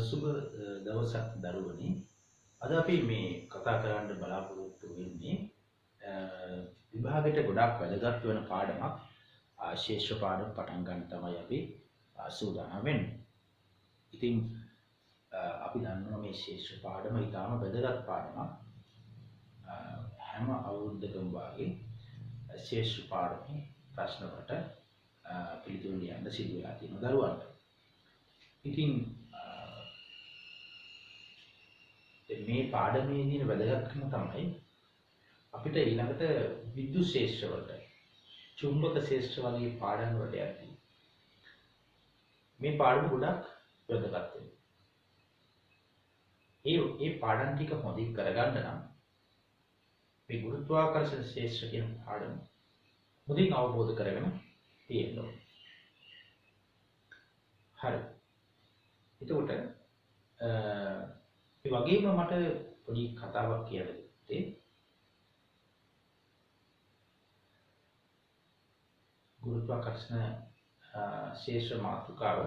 සුබ දවසක් දරුවනි. අද අපි මේ කතා කරන්න බලාපොරොත්තු වෙන්නේ විභාගයට ගොඩාක් වැදගත් වෙන පාඩමක් ශේෂ්ඨ පාඩම පටන් ගන්න තමයි අපි සූදානම් වෙන්නේ. ඉතින් අපි දන්නවා මේ ශේෂ්ඨ පාඩම ඉතාම වැදගත් පාඩමක්. හැම අවුරුද්දකම වාගේ ශේෂ්ඨ පාඩමේ ප්‍රශ්න වලට පිළිතුරු ලියන්න සිදු වෙලා තියෙන දරුවන්ට. ඉතින් මේ පාඩමේ තියෙන වැදගත්කම තමයි අපිට ඊළඟට විද්‍යුත් ශේෂ්ත්‍ර වලට චුම්බක ශේෂ්ත්‍ර වගේ පාඩම් වලට යද්දී මේ පාඩම ගොඩක් වැදගත් වෙනවා. ඒ පාඩම් ටික හොඳින් කරගන්න නම් මේ ගුරුත්වාකර්ෂණ ශේෂ්ත්‍ර කියන පාඩම හොඳින් අවබෝධ කරගෙන තියෙන්න ඕනේ. හරි. එතකොට ඒ වගේම මට පොඩි කතාවක් කියලා දෙත්තේ ගුරුත්වාකර්ෂණ ශේෂ්ත්‍ර මාතෘකාව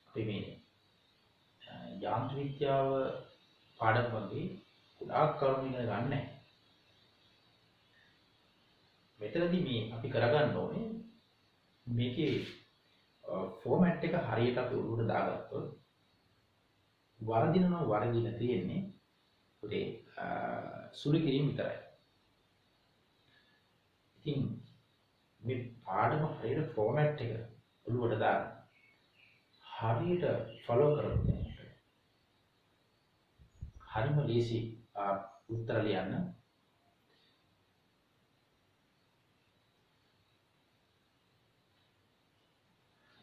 අපි මේ යාන්ත්‍ර විද්‍යාව පාඩම් වගේ ගොඩාක් කරුණු ඉගෙන ගන්න නැහැ. මෙතනදී මේ අපි කරගන්න ඕනේ මේකේ ෆෝමැට් එක හරියට අපි උඩට දාගත්තොත් වරදින තියෙන්නේ උදේ සුළු කිරීම විතරයි. ඉතින් මේ පාඩම හරියට ෆෝමැට් එක ඔළුවට දාන්න හරියට ෆලෝ කරොත් හරිම ලේසි උත්තර ලියන්න.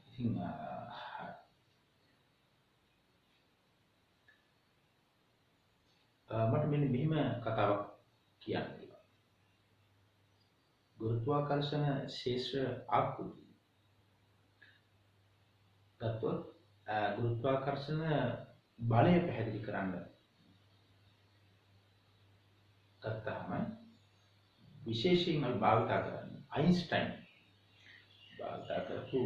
ඉතින් මට මෙන්න මෙහෙම කතාවක් කියන්න තියෙනවා. ගුරුත්වාකර්ෂණ ශේෂ්ත්‍ර ආකෘතිය ගත්තොත් ගුරුත්වාකර්ෂණ බලය පැහැදිලි කරන්න ගත්තාම විශේෂයෙන්ම භාවිතා කරන්නේ අයින්ස්ටයින් භාවිතා කරපු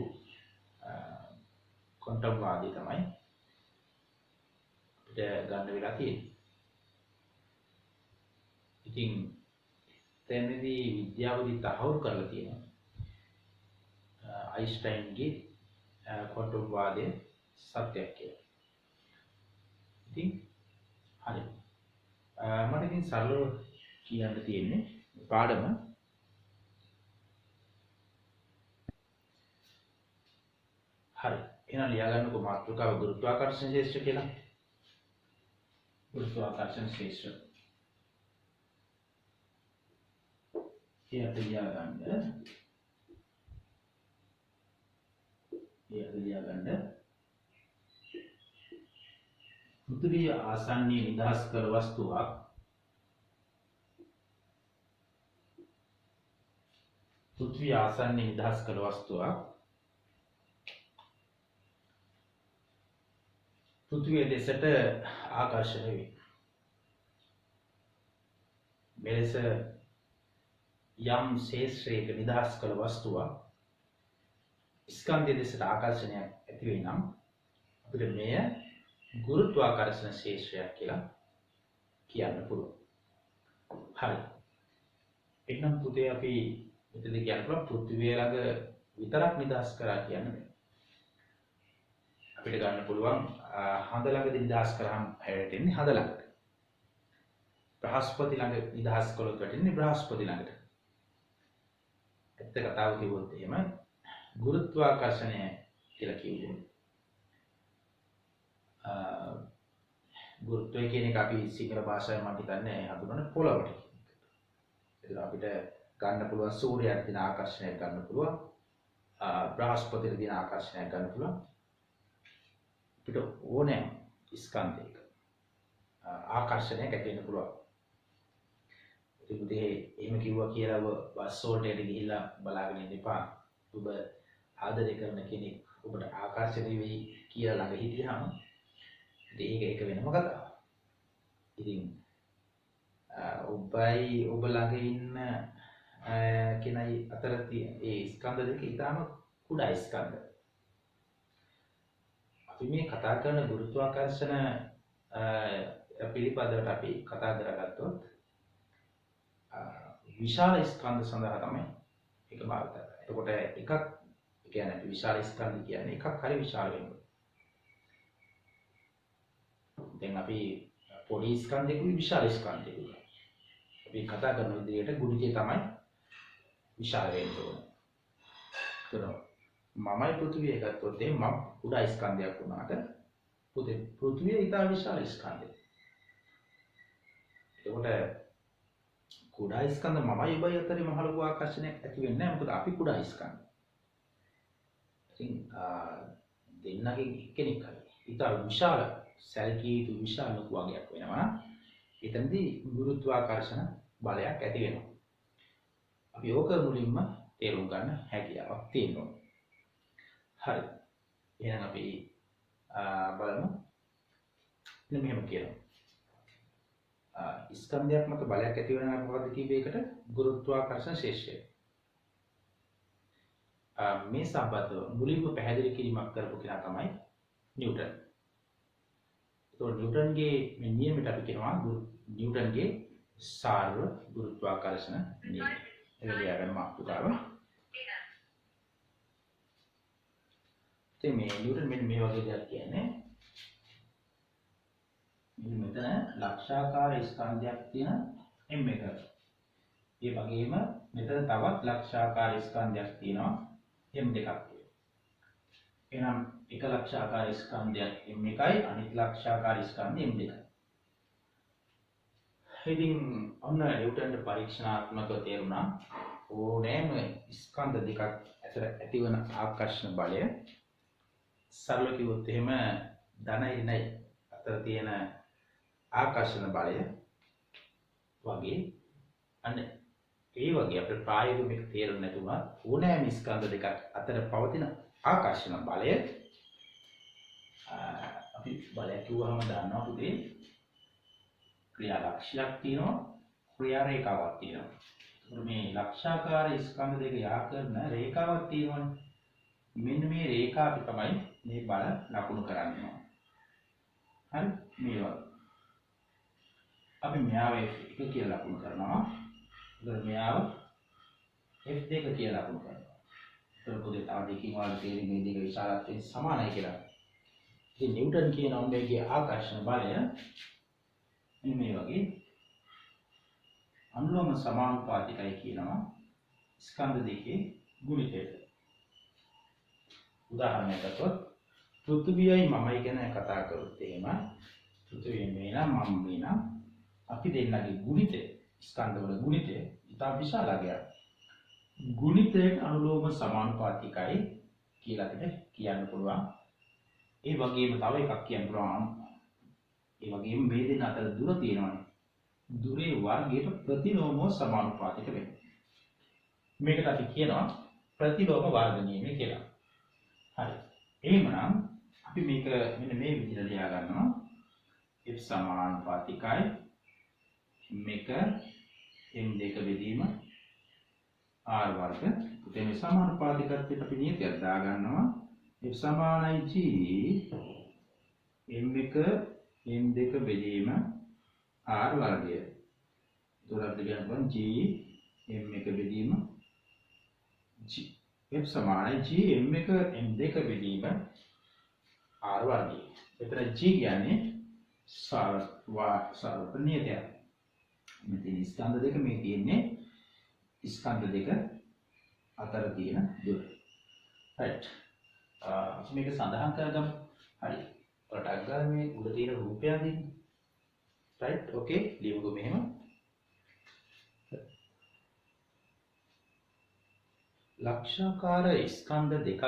ක්වොන්ටම් වාදය තමයි අපිට ගන්න වෙලා තියෙන්නේ. ඉතින් තැනදී විද්‍යාවදී තහවුරු කරලා තියෙනවා අයින්ස්ටයින්ගේ ක්වොන්ටම් වාදය සත්‍යයක් කියලා. ඉතින් හරි. මට ඉතින් සරලව කියන්න තියෙන්නේ පාඩම හරි. එහෙනම් ලියා ගන්නකො මාතෘකාව ගුරුත්වාකර්ෂණ ශේෂ්ත්‍ර කියලා. ගුරුත්වාකර්ෂණ ශේෂ්ත්‍ර ලියා ගන්න පෘථිවිය ආසන්නයේ නිදහස් කළ වස්තුවක් පෘථිවිය දෙසට ආකර්ෂණය වේ. මෙලෙස යම් ශේෂ්ත්‍රයක නිදහස් කළ වස්තුවක් ස්කන්ධය දෙසට ආකර්ෂණයක් ඇති වේ නම් අපිට මෙය ගුරුත්වාකර්ෂණ ශේෂ්ත්‍රයක් කියලා කියන්න පුළුවන්. හරි. එනම් පුතේ අපි මෙතනදී කියන්න පුළුවන් පෘථිවිය ළඟ විතරක් නිදහස් කරා කියන්නේ. අපිට ගන්න පුළුවන් හඳ ළඟදී නිදහස් කරාම හැරෙන්නේ හඳ ළඟට. බ්‍රහස්පති ළඟ නිදහස් කළොත් වැටෙන්නේ බ්‍රහස්පති ළඟට. ඇත්ත කතාව කිව්වොත් එහෙම ගුරුත්වාකර්ෂණය කියලා කිව්වොත් ගුරුත්වය කියන එක අපි සිංහල භාෂාවෙන් මම හිතන්නේ හඳුනන පොළවට කියන එක. ඒක අපිට ගන්න පුළුවන් සූර්යයාට දින ආකර්ෂණයක් ගන්න පුළුවන්. බ්‍රහස්පතිට දින ආකර්ෂණයක් ගන්න පුළුවන්. අපිට ඕනෑම ස්කන්ධයක ආකර්ෂණයක් ඇති වෙන්න පුළුවන්. ඉතින් එහෙම කිව්වා කියලා බස් හෝල්ටේට ගිහිල්ලා බලාගෙන ඉන්න එපා. ඔබ ආදරය කරන කෙනෙක් ඔබට ආකර්ෂණය වෙයි කියලා ළඟ හිටියාම ඒක වෙනම කතාවක්. ඉතින් ඔබයි ඔබ ළඟ ඉන්න කෙනයි අතර තියෙන ඒ ස්කන්ධ දෙක ඊටාම කුඩා ස්කන්ධ. අපි මේ කතා කරන ගුරුත්වාකර්ෂණ පිළිපදවට අපි කතා කරගත්තොත් විශාල ස්කන්ධ සඳහා තමයි ඒක භාවිත කරන්නේ. එතකොට එකක් කියන්නේ විශාල ස්කන්ධ කියන්නේ එකක් හරි විශාල වෙනවා. දැන් අපි පොඩි ස්කන්ධයකුයි විශාල ස්කන්ධයකුයි අපි කතා කරන විදිහට ගුණිතය තමයි විශාල වෙන්න ඕනේ. මමයි පෘථිවිය ගත්තොත් මම කුඩා ස්කන්ධයක් වුණාට පෘථිවිය ඉතා විශාල ස්කන්ධයක්. එතකොට කුඩා ස්කන්ධ මමයි ඔබයි අතරේ මහ ලොකු ආකර්ෂණයක් ඇති වෙන්නේ නැහැ. මොකද අපි කුඩා ස්කන්ධ. ඉතින් දෙන්නගේ එක්කෙනෙක් හරි ඉතා විශාල සැලකිය යුතු විශාල ලොකු වගයක් වෙනවා. එතනදී ගුරුත්වාකර්ෂණ බලයක් ඇති වෙනවා. අපි ඕක මුලින්ම තේරුම් ගන්න හැකියාවක් තියෙනවා. හරි. එහෙනම් අපි බලමු. මෙන්න මෙහෙම කියනවා. ස්කන්ධයක් මත බලයක් ඇති වෙනවා මොකද්ද කිව්වේ ඒකට? ගුරුත්වාකර්ෂණ ශේෂ්ත්‍රය. මේ සම්බන්ධව මුලින්ම පැහැදිලි කිරීමක් කරපු කෙනා තමයි නිව්ටන්. ඒතකොට නිව්ටන්ගේ මේ නියමයට අපි කියනවා නිව්ටන්ගේ සාර්ව ගුරුත්වාකර්ෂණ නියමය. ඒක ලියාගන්න මාතෘකාව. ඉතින් මේ නිව්ටන් මෙන්න මේ වගේ දෙයක් කියන්නේ. මෙතන ලක්ෂාකාර ස්කන්ධයක් තියෙන M එක. ඒ වගේම මෙතන තවත් ලක්ෂාකාර ස්කන්ධයක් තියෙනවා M දෙකක් තියෙනවා. එහෙනම් එක ලක්ෂාකාර ස්කන්ධයක් M එකයි අනිත් ලක්ෂාකාර ස්කන්ධය M දෙකයි. ඉතින් ඔන්න නිව්ටන්ට පරීක්ෂණාත්මකව තේරුණා ඕනෑම ස්කන්ධ දෙකක් අතර ඇතිවන ආකර්ෂණ බලය සරල කිව්වොත් එහෙම ධන ඍණයි අතර තියෙන ආකර්ෂණ බලය වගේ අන්න ඒ වගේ අපේ ප්‍රායෝගික තේරුම් නැතුණා ඕනෑම ස්කන්ධ දෙකක් අතර පවතින ආකර්ෂණ බලය අපි බලය කිව්වහම දන්නවා පුතේ ක්‍රියා ලක්ෂයක් තියෙනවා ක්‍රියා රේඛාවක් තියෙනවා. මේ ලක්ෂාකාර ස්කන්ධ දෙක යා කරන රේඛාවක් තියෙනවනේ. මෙන්න මේ රේඛාව තමයි මේ බල ලකුණු කරන්නේ. හරි මේ වගේ. අපි මෙයාව F1 කියලා ලකුණු කරනවා. ඊට මෙයාව F2 කියලා ලකුණු කරනවා. ඒක පොදේ තව දෙකකින් වල තේරෙන්නේ මේ දෙක විශාලත්වයෙන් සමානයි කියලා. ඉතින් නිව්ටන් කියන ඔන්නේගේ ආකර්ෂණ බලය මේ වගේ අනුලෝම සමානුපාතිකයි කියනවා ස්කන්ධ දෙකේ ගුණිතයට. උදාහරණයක් ගත්තොත් පෘථිවියයි මමයි ගැන කතා කරොත් එහෙම පෘථිවිය මේනම් මම මේනම් අපි දෙන්නගේ ගුණිතය ස්කන්ධවල ගුණිතය ඉතා විශාලයි. ගුණිතයට අනුලෝම සමානුපාතිකයි කියලා අපිට කියන්න පුළුවන්. ඒ වගේම තව එකක් කියන්න පුළුවන්. ඒ වගේම මේ දෙන්න අතර දුර තියෙනවානේ. දුරේ වර්ගයට ප්‍රතිලෝමව සමානුපාතික වෙනවා. මේකට අපි කියනවා ප්‍රතිලෝම වර්ග නියමය කියලා. හරි. එහෙමනම් අපි මේක මෙන්න මේ විදිහට ලියා ගන්නවා. F සමානුපාතිකයි මේක M2 බෙදීම R වර්ග. ඒ මේ සමානුපාතිකත්වයට අපි නියතයක් දා ගන්නවා. F සමානයි G M1 M2 බෙදීම R වර්ගය. ඒතකොට දෙකෙන් G M1 බෙදීම G F සමානයි G M1 M2 බෙදීම R වර්ගය. එතන G කියන්නේ සාරව නියතය. මෙතන ස්කන්ධ දෙක මේ තියෙන්නේ ස්කන්ධ දෙක අතර තියෙන දුර. right. මේක සඳහන් කරගමු. හරි. ඔයාලට අග්ගා මේ උඩ තියෙන රූපය අඳින්න. right. okay. ලියමුකෝ මෙහෙම. ලක්ෂාකාර ස්කන්ධ දෙකක්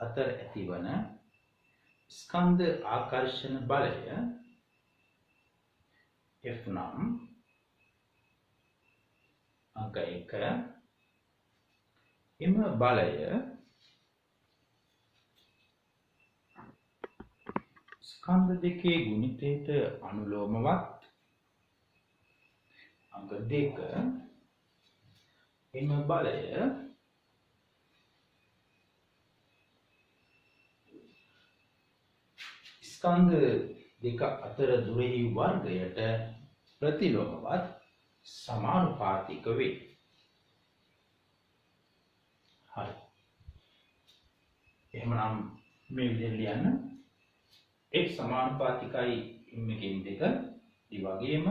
අතර ඇතිවන ස්කන්ධ ආකර්ෂණ බලය F නම් අංක 1 එම බලය ස්කන්ධ දෙකේ ගුණිතයට අනුලෝමවත් අංක 2 එම බලය ස්කන්ධ දෙක අතර දුරෙහි වර්ගයට ප්‍රතිලෝමවත් සමානුපාතික වේ. හරි. එහෙමනම් මේ විදිහට ලියන්න. x සමානුපාතිකයි m දෙක ඒ වගේම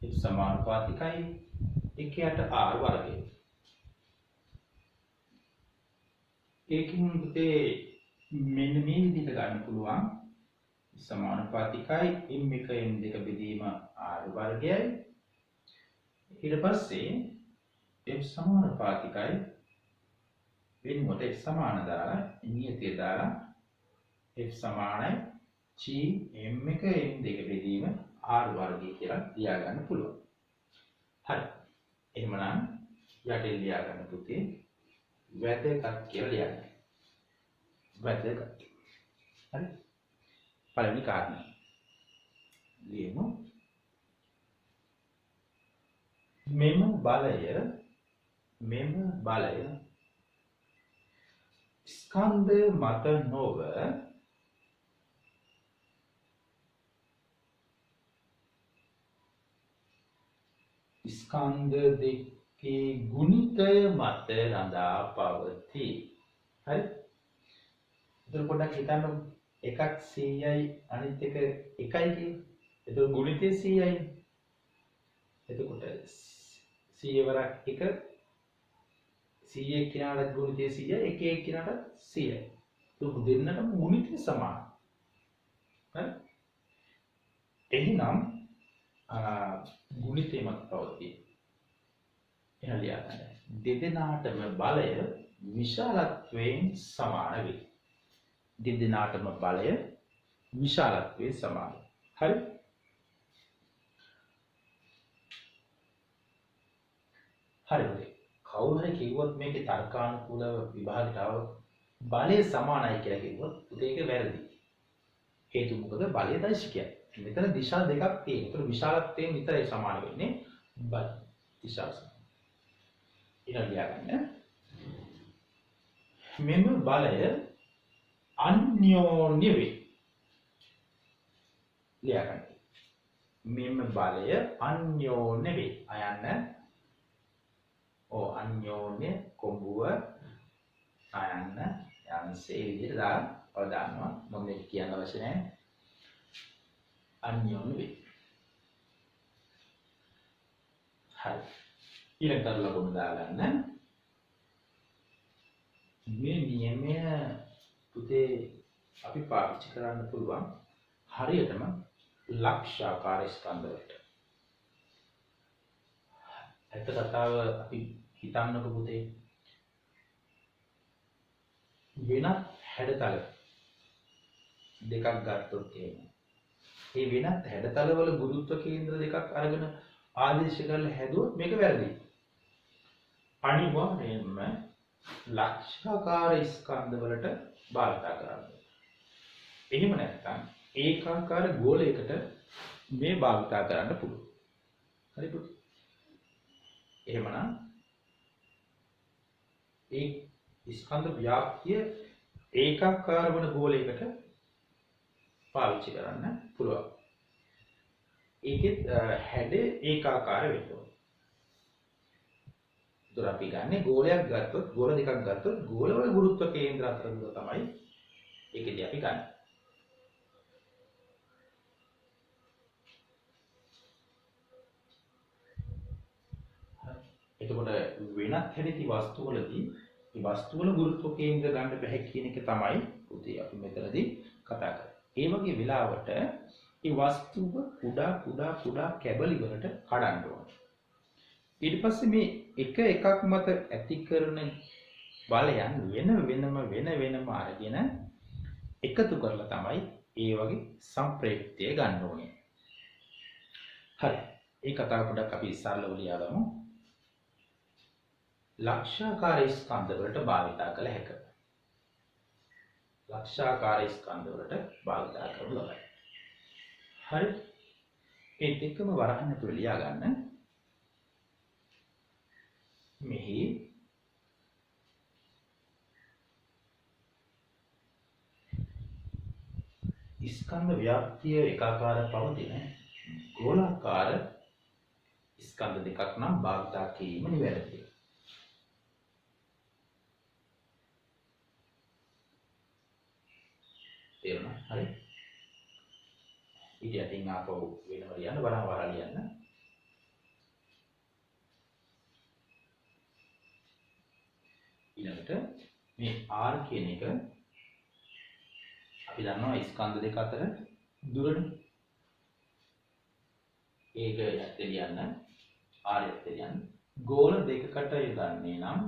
x සමානුපාතිකයි 1ට r වර්ගය. ඒකින් පුතේ මෙන්න මේ විදිහට ගන්න පුළුවන්. සමානුපාතිකයි m1 m2 බෙදීම r වර්ගයයි. ඊට පස්සේ f සමානුපාතිකයි වෙනකොට f සමාන දාලා නියතිය දාලා f සමානයි g m1 m2 බෙදීම r වර්ගය කියලා ලියා ගන්න පුළුවන්. හරි. එහෙමනම් යටින් ලියා ගන්න පුතේ වැදගත් කියලා ලියන්න. වැදගත්. හරි. පළවෙනි කාරණය. ලියමු. මෙම බලය ස්කන්ධ මත නොව ස්කන්ධ දෙකේ ගුණිතය මත රඳා පවතී. හරි. එතකොට පොඩ්ඩක් හිතන්න එකක් 100යි අනිත් එක 1යි කියන්නේ. එතකොට ගුණිතය 100යි. එතකොට 100 වරක් 1 100 එක්කිනාට ගුණිතය 100යි 1 එක්කිනාට 100යි. ඒක දෙන්නටම ගුණිතය සමානයි. හරි. එහෙනම් ගුණිතය මත පවතී. එහෙනම් ලියා ගන්න. දෙදෙනාටම බලය විශාලත්වයෙන් සමාන වේ. දෙදෙනාටම බලය විශාලත්වයෙන් සමානයි. හරි. හරි. කවුරු හරි කිව්වොත් මේකේ තර්කානුකූලව විභාගයට ආව බලය සමානයි කියලා කිව්වොත් ඒක වැරදි. හේතුව මොකද? බලය දෛශිකයයි. මෙතන දිශා දෙකක් තියෙනවා. ඒතර විශාලත්වයෙන් විතරයි සමාන වෙන්නේ. බල දිශා සමාන. ඊළඟ ලියාගන්න. මෙම බලය අන්‍යෝන්‍ය වේ. ලියාගන්න. මෙම බලය අන්‍යෝන්‍ය වේ. අයන්න. අන්‍යෝන්‍ය කොඹුව අයන්න යන්සේ විදිහට දානවා. මම මේක කියන්න අවශ්‍ය නැහැ. අන්‍යෝන්‍ය වේ. හරි. ඊළඟ තරලකම දාගන්න. මේ නියමය පුතේ අපි පාවිච්චි කරන්න පුළුවන් හරියටම ලක්ෂාකාර ස්කන්ධ වලට. ඇත්ත කතාව අපි හිතන්නකො පුතේ වෙනත් හැඩතල දෙකක් ගත්තොත් එහෙම. මේ වෙනත් හැඩතල වල ගුරුත්ව කේන්ද්‍ර දෙකක් අරගෙන ආදේශ කරලා හැදුවොත් මේක වැරදි. අනිවාර්යයෙන්ම ලක්ෂාකාර ස්කන්ධ වලට භාවිතා කරන්න. එහෙම නැත්නම් ඒකාකාර ගෝලයකට මේ භාවිතා කරන්න පුළුවන්. හරි පුතේ. එහෙමනම් ඒ ස්කන්ධ ව්‍යාප්තිය ඒකාකාර වන ගෝලයකට පාවිච්චි කරන්න පුළුවන්. ඒකෙත් හැඩේ ඒකාකාර වෙන්න ඕනේ. ඒතර අපි ගන්නේ ගෝලයක් ගත්තොත් ගෝල දෙකක් ගත්තොත් ගෝලවල ගුරුත්ව කේන්ද්‍ර අතර දුර තමයි ඒකෙදී අපි ගන්න. එතකොට වෙනත් හැඩති වස්තුවලදී මේ වස්තුවල ගුරුත්ව කේන්ද්‍ර ගන්න බැහැ කියන එක තමයි පුතේ අපි මෙතනදී කතා කරන්නේ. ඒ වගේ වෙලාවට මේ වස්තුව කුඩා කැබලි වලට කඩන්න ඕනේ. ඊට පස්සේ මේ එකක් මත ඇති කරන බලයන් වෙනම අරගෙන එකතු කරලා තමයි ඒ වගේ සම්ප්‍රේක්තිය ගන්න ඕනේ. හරි. ඒ කතාව පොඩ්ඩක් අපි සරලව ලියාගමු. ලක්ෂාකාර ස්කන්ධ වලට භාවිතා කළ හැක. ලක්ෂාකාර ස්කන්ධ වලට භාවිතා කරනු ලබයි. හරි. ඒ දෙකම වරහන් ඇතුළේ ලියා ගන්න. මෙහි ස්කන්ධ ව්‍යාප්තිය එකාකාර පවතින ගෝලාකාර ස්කන්ධ දෙකක් නම් භාවිතා කිරීම නිවැරදියි. තේරුණා? හරි. ඊට යටින් ආපහු වෙනම ලියන්න වරන් වරන් ලියන්න. ඊළඟට මේ R කියන එක අපි දන්නවා ස්කන්ධ දෙක අතර දුරනේ. ඒක යත්තේ ලියන්න. R යත්තේ ලියන්න. ගෝල දෙකකට යොදන්නේ නම්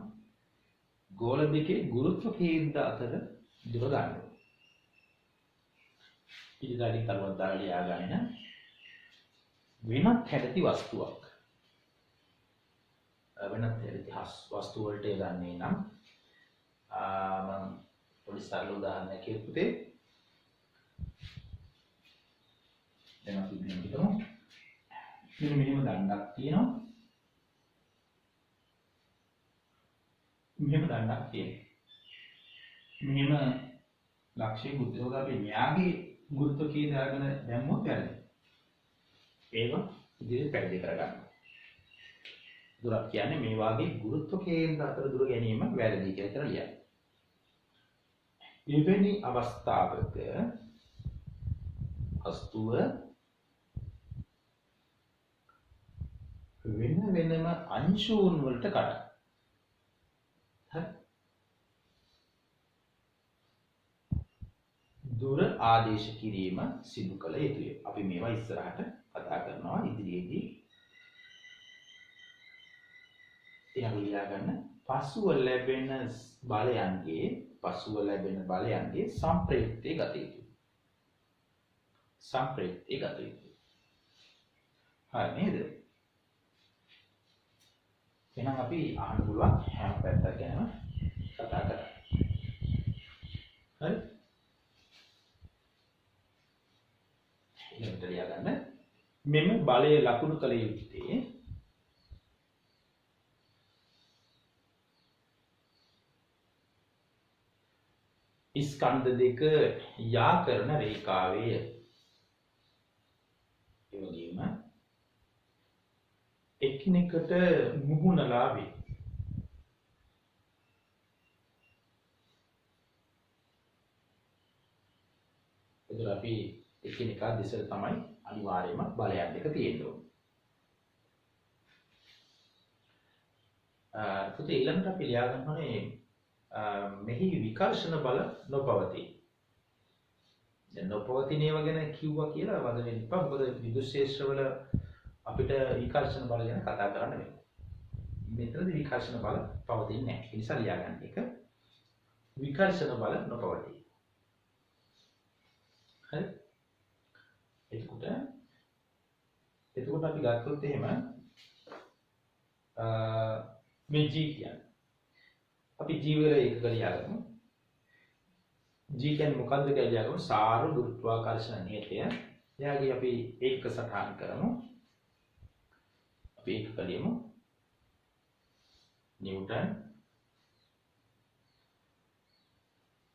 ගෝල දෙකේ ගුරුත්ව කේන්ද්‍ර අතර දුර ගන්න. ඉදිරියට කරුවක් දාලා ලියා ගන්න. වෙනත් හැඩති වස්තුවක්. වෙනත් හැඩති වස්තු වලට යොදන්නේ නම් මම පොඩි සරල උදාහරණයක් කියපුතේ දැන් අපි හිතමු මෙහෙම දණ්ඩක් තියෙනවා. මෙහෙම දණ්ඩක් තියෙනවා. මෙහෙම ලක්ෂ්‍ය බුද්ධෝග අපි න්යාගේ ගුරුත්ව කේන්ද්‍රය අරගෙන දැම්මොත් වැරදි. ඒක ඉදිරියට පැහැදිලි කරගන්න. දුරක් කියන්නේ මේ වාගේ ගුරුත්ව කේන්ද්‍ර අතර දුර ගැනීම වැරදි කියලා ලියන්න. එවැනි අවස්ථාවක වස්තුව වෙනම අංශුන් වලට කඩන. හරි. දුර ආදේශ කිරීම සිදු කළ යුතුය. අපි මේවා ඉස්සරහට කතා කරනවා ඉදිරියේදී. එහෙනම් ලියා ගන්න. පසුව ලැබෙන බලයන්ගේ සම්ප්‍රයුක්තය ගත යුතුය. සම්ප්‍රයුක්තය ගත යුතුය. හරි නේද? එහෙනම් අපි අහන්න පුළුවන් හැම පැත්තක් ගැනම කතා කරමු. හරි? ඊළඟට ලියා ගන්න. මෙම බලය ලකුණු කළ යුත්තේ ස්කන්ධ දෙක යා කරන රේඛාවේ ඒ වගේම එකිනෙකට මුහුණලා වේ. එතකොට අපි එකිනෙකා දෙසට තමයි අනිවාර්යයෙන්ම බලයන් දෙක තියෙන්න ඕනේ. පුතේ ඊළඟට අපි ලියා ගන්න ඕනේ මෙහි විකර්ෂණ බල නොපවතී. දැන් නොපවතින ඒවා ගැන කිව්වා කියලා වද වෙන්න එපා. මොකද විදුලි ශේෂ්ත්‍රවල අපිට විකර්ෂණ බල ගැන කතා කරන්න වෙනවා. මෙතනදී විකර්ෂණ බල පවතින්නේ නැහැ. ඒ නිසා ලියා ගන්න එක විකර්ෂණ බල නොපවතී. හරි? එතකොට අපි ගත්තොත් එහෙම මේ G කියන්නේ අපි G වල එකක ලියා ගමු. G කියන්නේ මොකක්ද කියලා ලියා ගමු. සාර ගුරුත්වාකර්ෂණ නියතය. එයාගේ අපි ඒක සටහන් කරමු. අපි ඒක කලියමු. නිව්ටන්.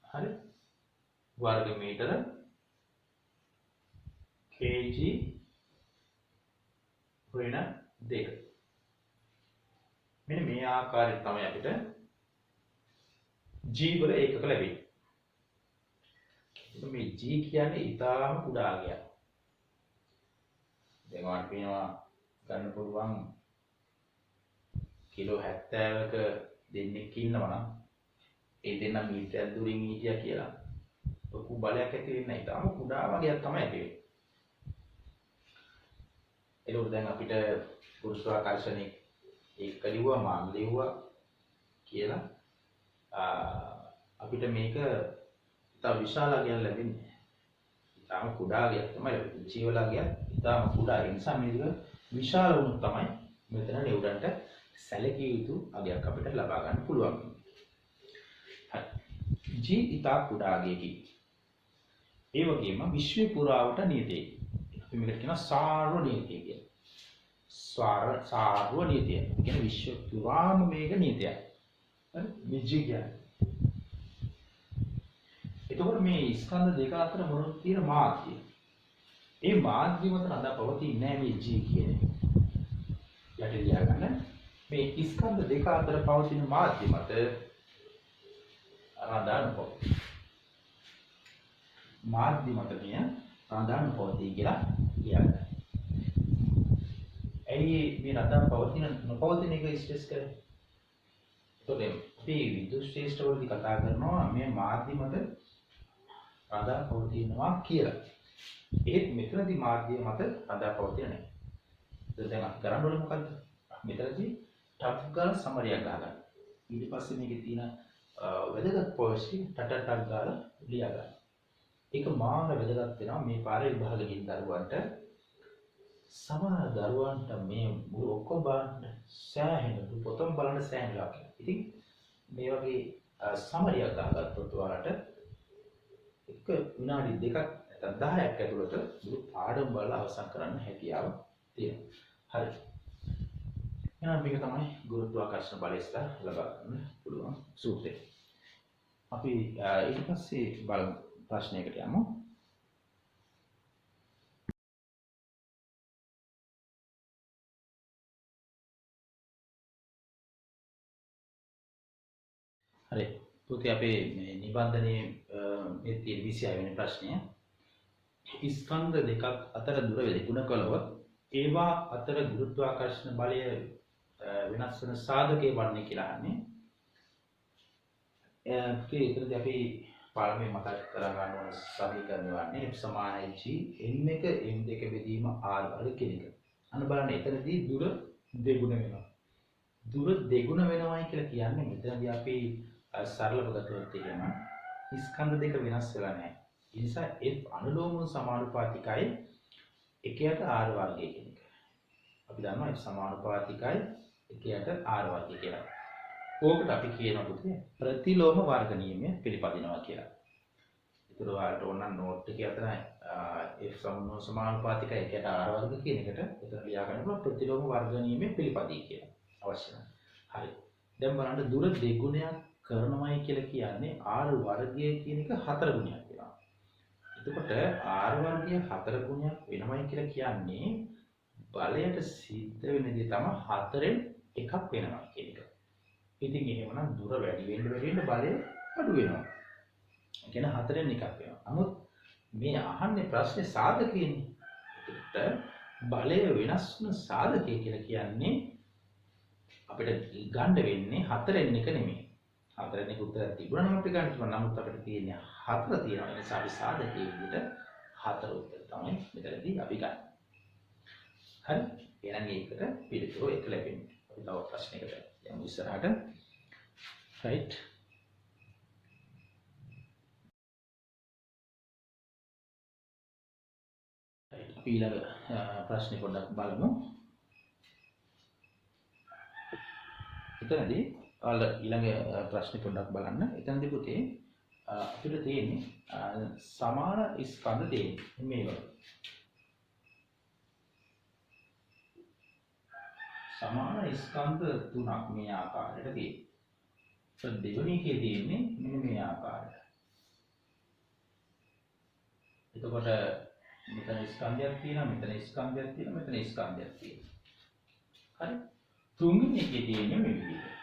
හරි. වර්ග මීටර kg වෙන දෙක. මෙන්න මේ ආකාරයෙන් තමයි අපිට G වල ඒකක ලැබෙන්නේ. මේ G කියන්නේ ඊටාම කුඩා ගයක්. දැන් ඔයාලට පේනවා ගන්න පුළුවන් කිලෝ 70ක දෙන්නෙක් ඉන්නවා නම් ඒ දෙන්නා මීටරයක් දුරින් හිටියා කියලා ලොකු බලයක් ඇති වෙන්නේ නැහැ. ඊටාම කුඩා වගේක් තමයි ඇති වෙන්නේ. ඒකෝර දැන් අපිට ගුරුත්වාකර්ෂණයේ ඒක ලිව්වා මාන ලිව්වා කියලා අපිට මේක ඉතා විශාලයක් ලැබෙන්නේ. ඉතාම කුඩා ගයක් තමයි ලැබෙන්නේ. ජීවලාගයක් ඉතාම කුඩා. ඒ නිසා මේක විශාල වුණොත් තමයි මෙතන නිව්ටන්ට සැලකිය යුතු අගයක් අපිට ලබා ගන්න පුළුවන්. හරි. G ඉතා කුඩා ගයකි. ඒ වගේම විශ්ව පුරාවට නියතයි. අපි මේකට කියනවා සාර්ව නියතිය කියලා. සාර්ව නියතිය. කියන්නේ විශ්ව පුරාම මේක නියතයක්. හරි? මේ G කියන්නේ. එතකොට මේ ස්කන්ධ දෙක අතර මොනවද තියෙන මාධ්‍ය? ඒ මාධ්‍ය මත රඳා පවතින්නේ නැහැ මේ G කියන්නේ. යටි ලියාගන්න. මේ ස්කන්ධ දෙක අතර පවතින මාධ්‍ය මත රඳා නොපවතී. මාධ්‍ය මත මෙය රඳා නොපවතී කියලා ලියාගන්න. ඇයි මේ රඳා නොපවතින එක ස්ට්‍රෙස් කරන්නේ? එතකොට අපි විද්‍යුත් ශ්‍රේෂ්ඨ වලදී කතා කරනවා මේ මාධ්‍ය මත රඳා පවතිනවා කියලා. ඒත් මෙතනදී මාධ්‍ය මත රඳා පවතින්නේ නැහැ. දැන් අපි කරන්න ඕනේ මොකද්ද? මෙතනදී ටක් ගාලා සමරියක් ගහගන්න. ඊට පස්සේ මේකේ තියෙන වැදගත් පොයින්ට්ස් ටක් ගාලා ලියා ගන්න. ඒක මාන වැදගත් වෙනවා මේ පාරේ විභාගකින් දරුවන්ට. සමහර දරුවන්ට මේ මුළු ඔක්කොම බලන්න සෑහෙන පොතම බලන්න සෑහෙන ලාභයක්. ඉතින් මේ වගේ සමරියක් ගහගත්තොත් ඔයාලට එක විනාඩි 2ක් නැත්නම් 10ක් ඇතුළත මුළු පාඩම බලලා අවසන් කරන්න හැකියාව තියෙනවා. හරි. එහෙනම් මේක තමයි ගුරුත්වාකර්ෂණ බලය සහ ලබා ගන්න පුළුවන් සූත්‍රය. අපි ඊට පස්සේ බලමු ප්‍රශ්නයකට යමු. හරි. පුතේ අපේ මේ නිබන්ධනයේ මේ තියෙන 26 වෙනි ප්‍රශ්නය. ස්කන්ධ දෙකක් අතර දුර වේගුණ කළොත් ඒවා අතර ගුරුත්වාකර්ෂණ බලය වෙනස් වෙන සාධකයේ වන්නේ කියලා අහන්නේ. ඒකේදී අපි පාඩමේ මතක් කරගන්න ඕන සමීකරණය වන්නේ F සමානයි G n1 m2 බෙදීම r වර්ග කියන එක. අන්න බලන්න එතනදී දුර දෙගුණ වෙනවා. දුර දෙගුණ වෙනවයි කියලා කියන්නේ මෙතනදී අපි සරලව ගත්තොත් එහෙම ස්කන්ධ දෙක වෙනස් වෙලා නැහැ. ඒ නිසා F අනුලෝම සමානුපාතිකයි 1ට r වර්ගය කියන එක. අපි දන්නවා F සමානුපාතිකයි 1ට r වර්ගය කියලා. ඕකට අපි කියනවා පුතේ ප්‍රතිලෝම වර්ග නියමය පිළිපදිනවා කියලා. ඒතර ඔයාලට ඕන නම් නෝට් එකේ අතර F සමානුපාතිකයි 1ට r වර්ග කියන එකට එතන ලියා ගන්න පුළුවන් ප්‍රතිලෝම වර්ග නියමය පිළිපදී කියලා. අවශ්‍ය නැහැ. හරි. දැන් බලන්න දුර දෙගුණයක් කරනවයි කියලා කියන්නේ r වර්ගය කියන එක 4 ගුණයක් වෙනවා. එතකොට r වර්ගය 4 ගුණයක් වෙනවයි කියලා කියන්නේ බලයට සිද්ධ වෙන දේ තමයි 4න් එකක් වෙනවා කියන එක. ඉතින් එහෙමනම් දුර වැඩි වෙන්න බලය අඩු වෙනවා. ඒ කියන්නේ 4න් එකක් වෙනවා. නමුත් මේ අහන්නේ ප්‍රශ්නේ සාධකයනේ. ඒකට බලය වෙනස් වෙන සාධකය කියලා කියන්නේ අපිට ගන්න වෙන්නේ 4න් එක නෙමෙයි. 4න් එක උත්තර තිබුණා නම් අපිට ගන්න පුළුවන්. නමුත් අපිට තියෙන්නේ 4 තියෙනවා. ඒ නිසා අපි සාධකයේ විදිහට 4 උත්තර තමයි මෙතනදී අපි ගන්න. හරි. එහෙනම් මේකට පිළිතුරු 1 ලැබෙන්නේ. අපි තව ප්‍රශ්නයකට යමු ඉස්සරහට. right. අපි ඊළඟ ප්‍රශ්නේ පොඩ්ඩක් බලමු. එතනදී ඊළඟ ප්‍රශ්නේ පොඩ්ඩක් බලන්න. එතනදී පුතේ අපිට තියෙන්නේ සමාන ස්කන්ධ තියෙන්නේ මේ වගේ. සමාන ස්කන්ධ තුනක් මේ ආකාරයට තියෙනවා. දෙවෙනි එකේ තියෙන්නේ මෙන්න මේ ආකාරයට. එතකොට මෙතන ස්කන්ධයක් තියෙනවා, මෙතන ස්කන්ධයක් තියෙනවා, මෙතන ස්කන්ධයක් තියෙනවා. හරි. තුන්වෙනි එකේ තියෙන්නේ මේ විදිහට.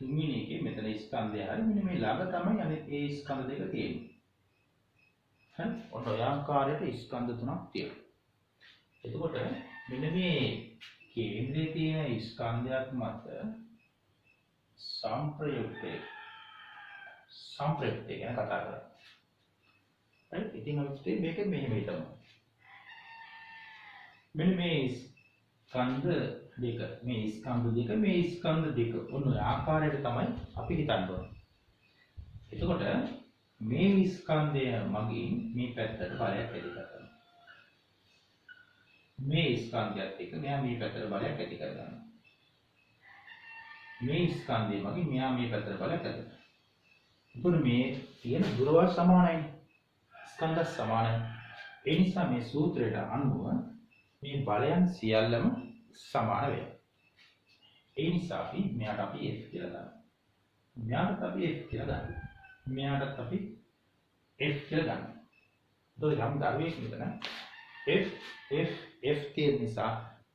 තුන්වෙනි එකේ මෙතන ස්කන්ධය හරි මෙන්න මේ ළඟ තමයි අනිත් ඒ ස්කන්ධ දෙක තියෙන්නේ. හරි. ඔන්න ඔය ආකාරයට ස්කන්ධ තුනක් තියෙනවා. එතකොට මෙන්න මේ කේන්ද්‍රයේ තියෙන ස්කන්ධයක් මත සංප්‍රයුක්තය ගැන කතා කරා. හරි. ඉතින් අපි මේක මෙහෙම හිතමු. මෙන්න මේ ස්කන්ධ දෙක, මේ ස්කන්ධ දෙක ඔන්න ඔය ආකාරයට තමයි අපි හිතන්න ඕනේ. එතකොට මේ ස්කන්ධය මගින් මේ පැත්තට බලයක් ඇති කරගන්නවා. මේ ස්කන්ධයත් එක්ක මෙයා මේ පැත්තට බලයක් ඇති කරගන්නවා. මේ ස්කන්ධය මගින් මෙයා මේ පැත්තට බලයක් ඇති කරගන්නවා. එතකොට මේ තියෙන දුරවල් සමානයි. ස්කන්ධ සමානයි. ඒ නිසා මේ සූත්‍රයට අනුව මේ බලයන් සියල්ලම සමාන වෙනවා. ඒ නිසා අපි මෙයාට අපි F කියලා දානවා. මෙයාට අපි F කියලා දානවා. මෙයාටත් අපි F කියලා ගන්නවා. එතකොට ගම් දරුවෙක් මෙතන F තියෙන නිසා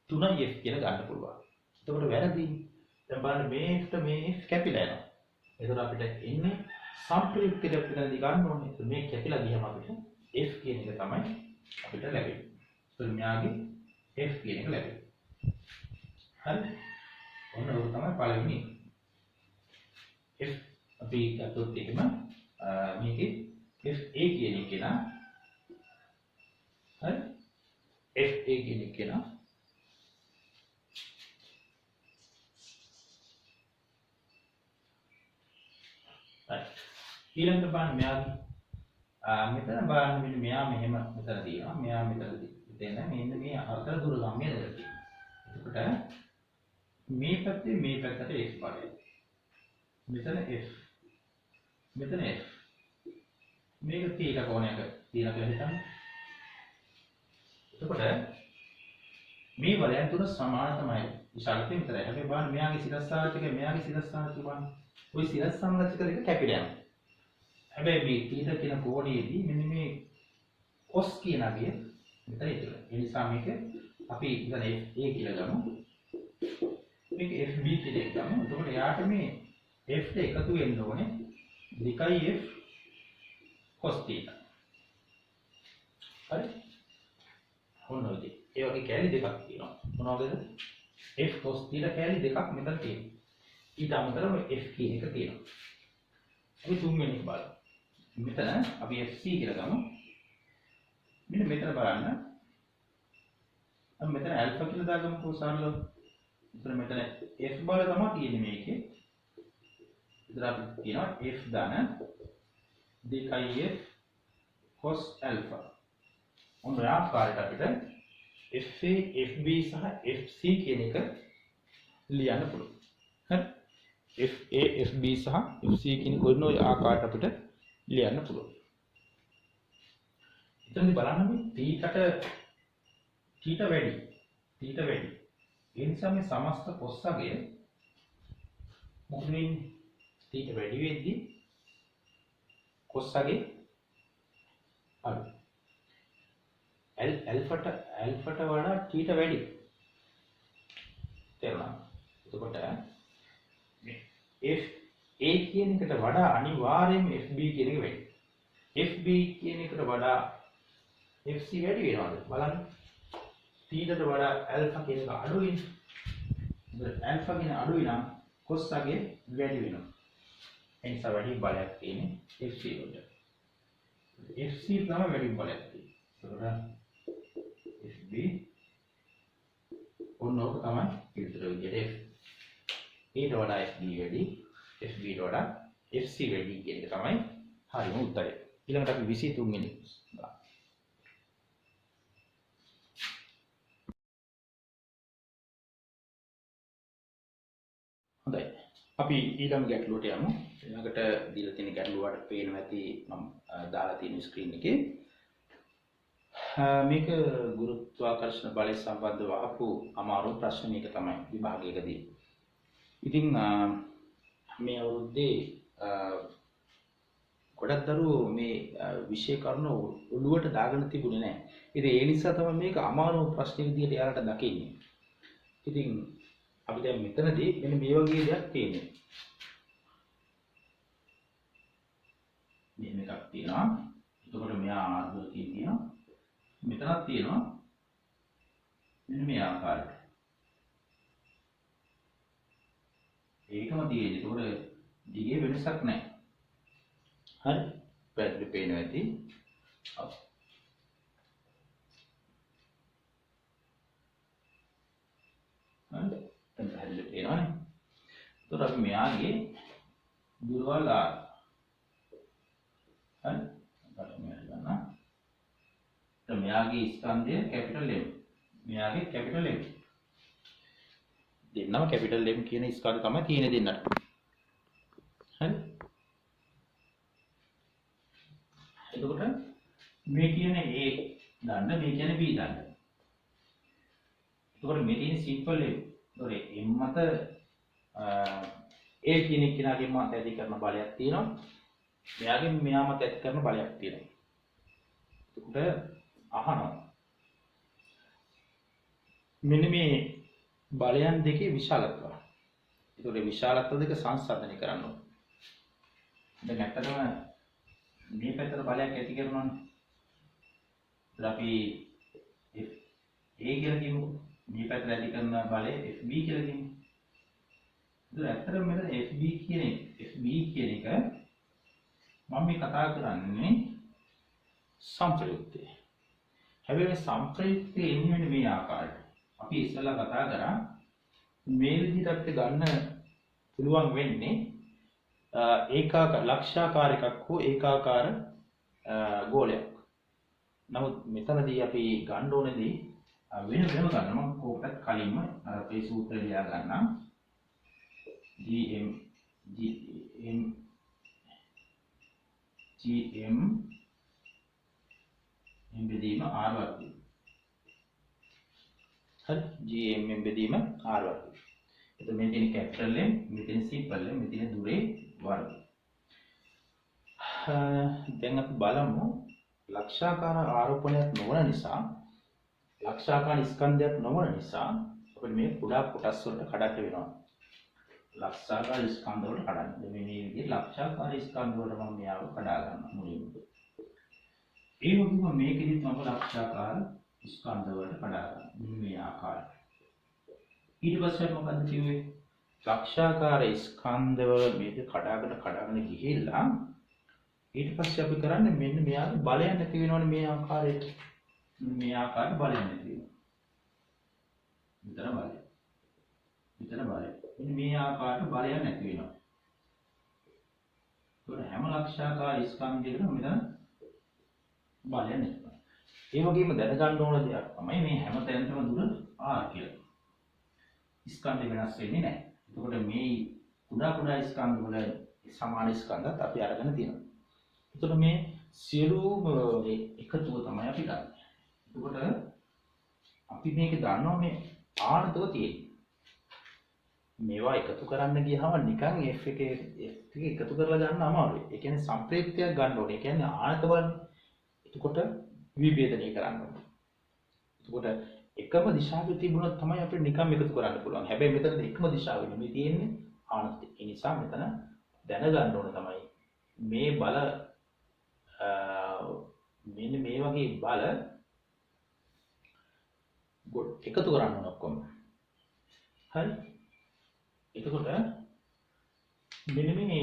3F කියලා ගන්න පුළුවන්. එතකොට වැරදිනේ. දැන් බලන්න මේකට මේ F කැපිලා යනවා. එතකොට අපිට එන්නේ සම්ප්‍රයුක්තයට පිටදී ගන්න ඕනේ. මේ කැපිලා ගියම අපිට F කියන එක තමයි අපිට ලැබෙන්නේ. එතකොට මෙයාගේ F කියන එක ලැබෙන්නේ. හරි. ඔන්න ඒක තමයි පළවෙනි F අපි ගත්තොත් එහෙම මේකේ FA කියන එක නා හරි FA කියන එක නා ඊළඟට බලන්න මෙයාගේ මෙතන බලන්න මෙන්න මෙයා මෙහෙම මෙතන තියෙනවා මෙයා මෙතන දෙන්න මෙන්න මේ අතර දුර ගම්මිය දෙලා තියෙනවා. එතකොට මේ පැත්තට F බලය. මෙතන F මෙතන F මේක තීට කෝණයක තියෙන කියලා හිතන්න. එතකොට මේ වලයන් තුන සමාන තමයි. විශාලත්වය විතරයි. හැබැයි බලන්න මෙයාගේ සිරස්ථාන ටික මෙයාගේ සිරස්ථාන ටික බලන්න. ওই සිරස්ථාන ටික කැපිලා යනවා. හැබැයි මේ තීට කියන කෝණයේදී මෙන්න මේ cos කියන අගය මෙතන ඉතුරුයි. ඒ නිසා මේක අපි ඉතින් FA කියලා ගමු. මේක FB කියලා ගමු. එතකොට යාට මේ F එකතු වෙන්න ඕනේ 2F cos theta. හරි? මොනවද? ඒ වගේ කැලි දෙකක් තියෙනවා. මොනවද? F cos theta කැලි දෙකක් මෙතන තියෙනවා. ඊට අමතරව F කියන එක තියෙනවා. අපි තුන්වෙනි එක බලමු. මෙතන අපි FC කියලා ගමු. මෙන්න මෙතන බලන්න. අපි මෙතන alpha කියලා දාගමුකෝ සරලව. මෙතන F බල තමයි තියෙන්නේ මේකේ. ඉතින් අපි කියනවා F දාන 2F cos alpha. ඔන්න ආකාරයට අපිට FA, FB සහ FC කියන එක ලියන්න පුළුවන්. හරි? FA, FB සහ FC කියන කොයින ඔය ආකාරයට අපිට ලියන්න පුළුවන්. එතනදී බලන්න මේ θ වැඩි. ඒ නිසා මේ සමස්ත cos අගය මොකද වෙන්නේ? θ වැඩි වෙද්දී cos අගය අඩු. alpha වඩා θ වැඩි. තේරුණා? එතකොට මේ FA කියන එකට වඩා අනිවාර්යයෙන්ම FB කියන එක වැඩි. FB කියන එකට වඩා FC වැඩි වෙනවද? බලන්න. θට වඩා alpha කියන එක අඩුයි. alpha කියන අඩුයි නම් cos අගය වැඩි වෙනවා. ඒ නිසා වැඩි බලයක් තියෙන්නේ FC වලට. FC තමයි වැඩි බලයක් තියෙන්නේ. ඒකට FB ඔන්නෝක තමයි විතර විදිහට ඊට වඩා FB වැඩි, FB ට වඩා FC වැඩි කියන එක තමයි හරිම උත්තරය. ඊළඟට අපි 23 වෙනි හොඳයි. අපි ඊළඟ ගැටලුවට යමු. ඊළඟට දීලා තියෙන ගැටලුව වලට පේනවා ඇති මම දාලා තියෙන ස්ක්‍රීන් එකේ. මේක ගුරුත්වාකර්ෂණ බලය සම්බන්ධව අහපු අමාරු ප්‍රශ්න මේක තමයි විභාගයකදී. ඉතින් මේ අවුරුද්දේ ගොඩක් දරුවෝ මේ විෂය කරුණු ඔළුවට දාගෙන තිබුණේ නැහැ. ඉතින් ඒ නිසා තමයි මේක අමාරු ප්‍රශ්න විදියට යාලට දකින්නේ. ඉතින් අපි දැන් මෙතනදී මෙන්න මේ වගේ දෙයක් තියෙනවා. මෙන්න එකක් තියෙනවා. එතකොට මෙයා ආර්ධව තියෙනවා. මෙතනක් තියෙනවා. මෙන්න මේ ආකාරයට. ඒකම තියෙන්නේ. එතකොට දිගේ වෙනසක් නැහැ. හරි? පැහැදිලි පේනවා ඇති. හරි? පැහැදිලි පේනවනේ. එතකොට අපි මෙයාගේ දුරවල් R. හරි? අපිට මෙයා ගන්න. එතකොට මෙයාගේ ස්කන්ධය කැපිටල් M. මෙයාගේ කැපිටල් M. දෙන්නම කැපිටල් M කියන ස්කන්ධ තමයි තියෙන්නේ දෙන්නට. හරි? එතකොට මේ කියන්නේ A දාන්න මේ කියන්නේ B දාන්න. එතකොට මේ තියෙන සිම්පල් M. එතකොට M මත A කියන කෙනාගේ මත ඇති කරන බලයක් තියෙනවා. මෙයාගෙන් මෙයාම ඇති කරන බලයක් තියෙනවා. එතකොට අහනවා මෙන්න මේ බලයන් දෙකේ විශාලත්වය. ඒතකොට විශාලත්ව දෙක සංසන්දනය කරන්න ඕනේ. දැන් ඇත්තටම මේ පැත්තට බලයක් ඇති කරනවානේ. ඒත් අපි A කියලා කියමු. මේ පැත්තට ඇති කරන බලය FB කියලා කියමු. ඒත් ඇත්තටම මෙතන FB කියන එක මම මේ කතා කරන්නේ සංප්‍රයුක්තය. හැබැයි මේ සංප්‍රයුක්තය එන්නේ මේ ආකාරයට. අපි ඉස්සෙල්ලා කතා කරා මේ විදිහට අපිට ගන්න පුළුවන් වෙන්නේ ඒකාකාර ලක්ෂාකාර එකක් හෝ ඒකාකාර ගෝලයක්. නමුත් මෙතනදී අපි ගන්න ඕනේදී වෙන ගන්න මම කොහොමද කලින්ම අර අපේ සූත්‍රය ලියා ගන්නම්. GM එම්බෙදීම R වර්ගය. හරි GM එම්බෙදීම R වර්ගය. එතකොට මේ තියෙන කැපිටල් M, මෙතන සිම්පල් M, මෙතන දුරේ වර්ගය. දැන් අපි බලමු ලක්ෂාකාර ආරෝපණයක් නොවන නිසා ලක්ෂාකාර ස්කන්ධයක් නොවන නිසා අපිට මේ කුඩා කොටස් වලට කඩන්න වෙනවා. ලක්ෂාකාර ස්කන්ධ වලට කඩන්න. මේ විදිහට ලක්ෂාකාර ස්කන්ධ වලට මම මෙයාව කඩා ගන්නවා මුලින්ම. ඒ වගේම මේකෙදිත් මම ලක්ෂාකාර ස්කන්ධ වලට කඩා ගන්නවා මේ ආකාරයට. ඊට පස්සේ මොකද කිව්වේ? ලක්ෂාකාර ස්කන්ධ වල මේක කඩාගෙන ගිහිල්ලා ඊට පස්සේ අපි කරන්නේ මෙන්න මෙයාගේ බලයක් නැති වෙනවනේ මේ ආකාරයට. මේ ආකාරයට බලයක් නැති වෙනවා. මෙතන බලය. මෙන්න මේ ආකාරයට බලයක් නැති වෙනවා. ඒකට හැම ලක්ෂාකාර ස්කන්ධයකටම මෙතන බලයක් නැති වෙනවා. ඒ වගේම දැනගන්න ඕන දෙයක් තමයි මේ හැම තැනකම දුර R කියලා. ස්කන්ධ වෙනස් වෙන්නේ නැහැ. එතකොට මේ කුඩා ස්කන්ධ වල සමාන ස්කන්ධත් අපි අරගෙන තියෙනවා. එතකොට මේ සියලුම එකතුව තමයි අපි ගන්න. එතකොට අපි මේක දන්නවා මේ ආනතව තියෙන්නේ. මේවා එකතු කරන්න ගියහම නිකන් F එක එකතු කරලා ගන්න අමාරුයි. ඒ කියන්නේ සම්ප්‍රේක්ෂයක් ගන්න ඕනේ. ඒ කියන්නේ ආනතවන්නේ. එතකොට විභේදනය කරන්න ඕනේ. එතකොට එකම දිශාවේ තිබුණොත් තමයි අපිට නිකන් එකතු කරන්න පුළුවන්. හැබැයි මෙතන එකම දිශාව නෙමෙයි තියෙන්නේ ආනත. ඒ නිසා මෙතන දැනගන්න ඕන තමයි මේ බල මෙන්න මේ වගේ බල එකතු කරන්න ඕන ඔක්කොම. හරි. එතකොට මෙන්න මේ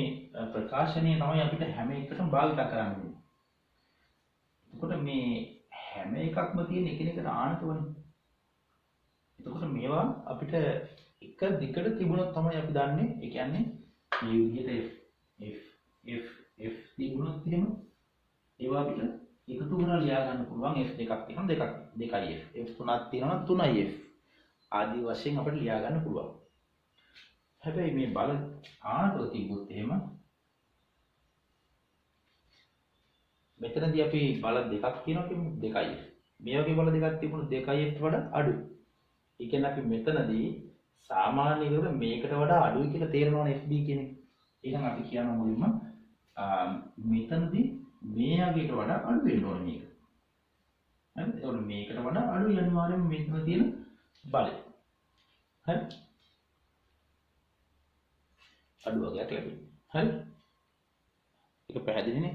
ප්‍රකාශනය තමයි අපිට හැම එකටම භාවිත කරන්න ඕනේ. එතකොට මේ හැම එකක්ම තියෙන එකිනෙකට ආනතවනේ. එතකොට මේවා අපිට එක දිගට තිබුණොත් තමයි අපි දන්නේ. ඒ කියන්නේ මේ විදිහට F තිබුණොත් එහෙම ඒවා අපිට එකතු කරලා ලියා ගන්න පුළුවන්. F දෙකක් තියෙනවා දෙකයි F. F තුනක් තියෙනවා තුනයි F. ආදී වශයෙන් අපිට ලියා ගන්න පුළුවන්. හැබැයි මේ බල ආනතව තිබුත් එහෙම මෙතනදී අපි බල දෙකක් තියෙනවා කියමු දෙකයි F. මේ වගේ බල දෙකක් තිබුණොත් දෙකයි F වඩා අඩුයි. ඒ කියන්නේ අපි මෙතනදී සාමාන්‍ය විදිහට මේකට වඩා අඩුයි කියලා තේරෙනවනේ FB කියන එක. එහෙනම් අපි කියනවා මුලින්ම මෙතනදී මෙයාගේට වඩා අඩු වෙන්න ඕනේ මේක. හරි? ඒතකොට මේකට වඩා අඩුයි අනිවාර්යයෙන්ම මෙතන තියෙන බලය. හරි? අඩු වගේක් ලැබෙන්නේ. හරි? ඒක පැහැදිලිනේ?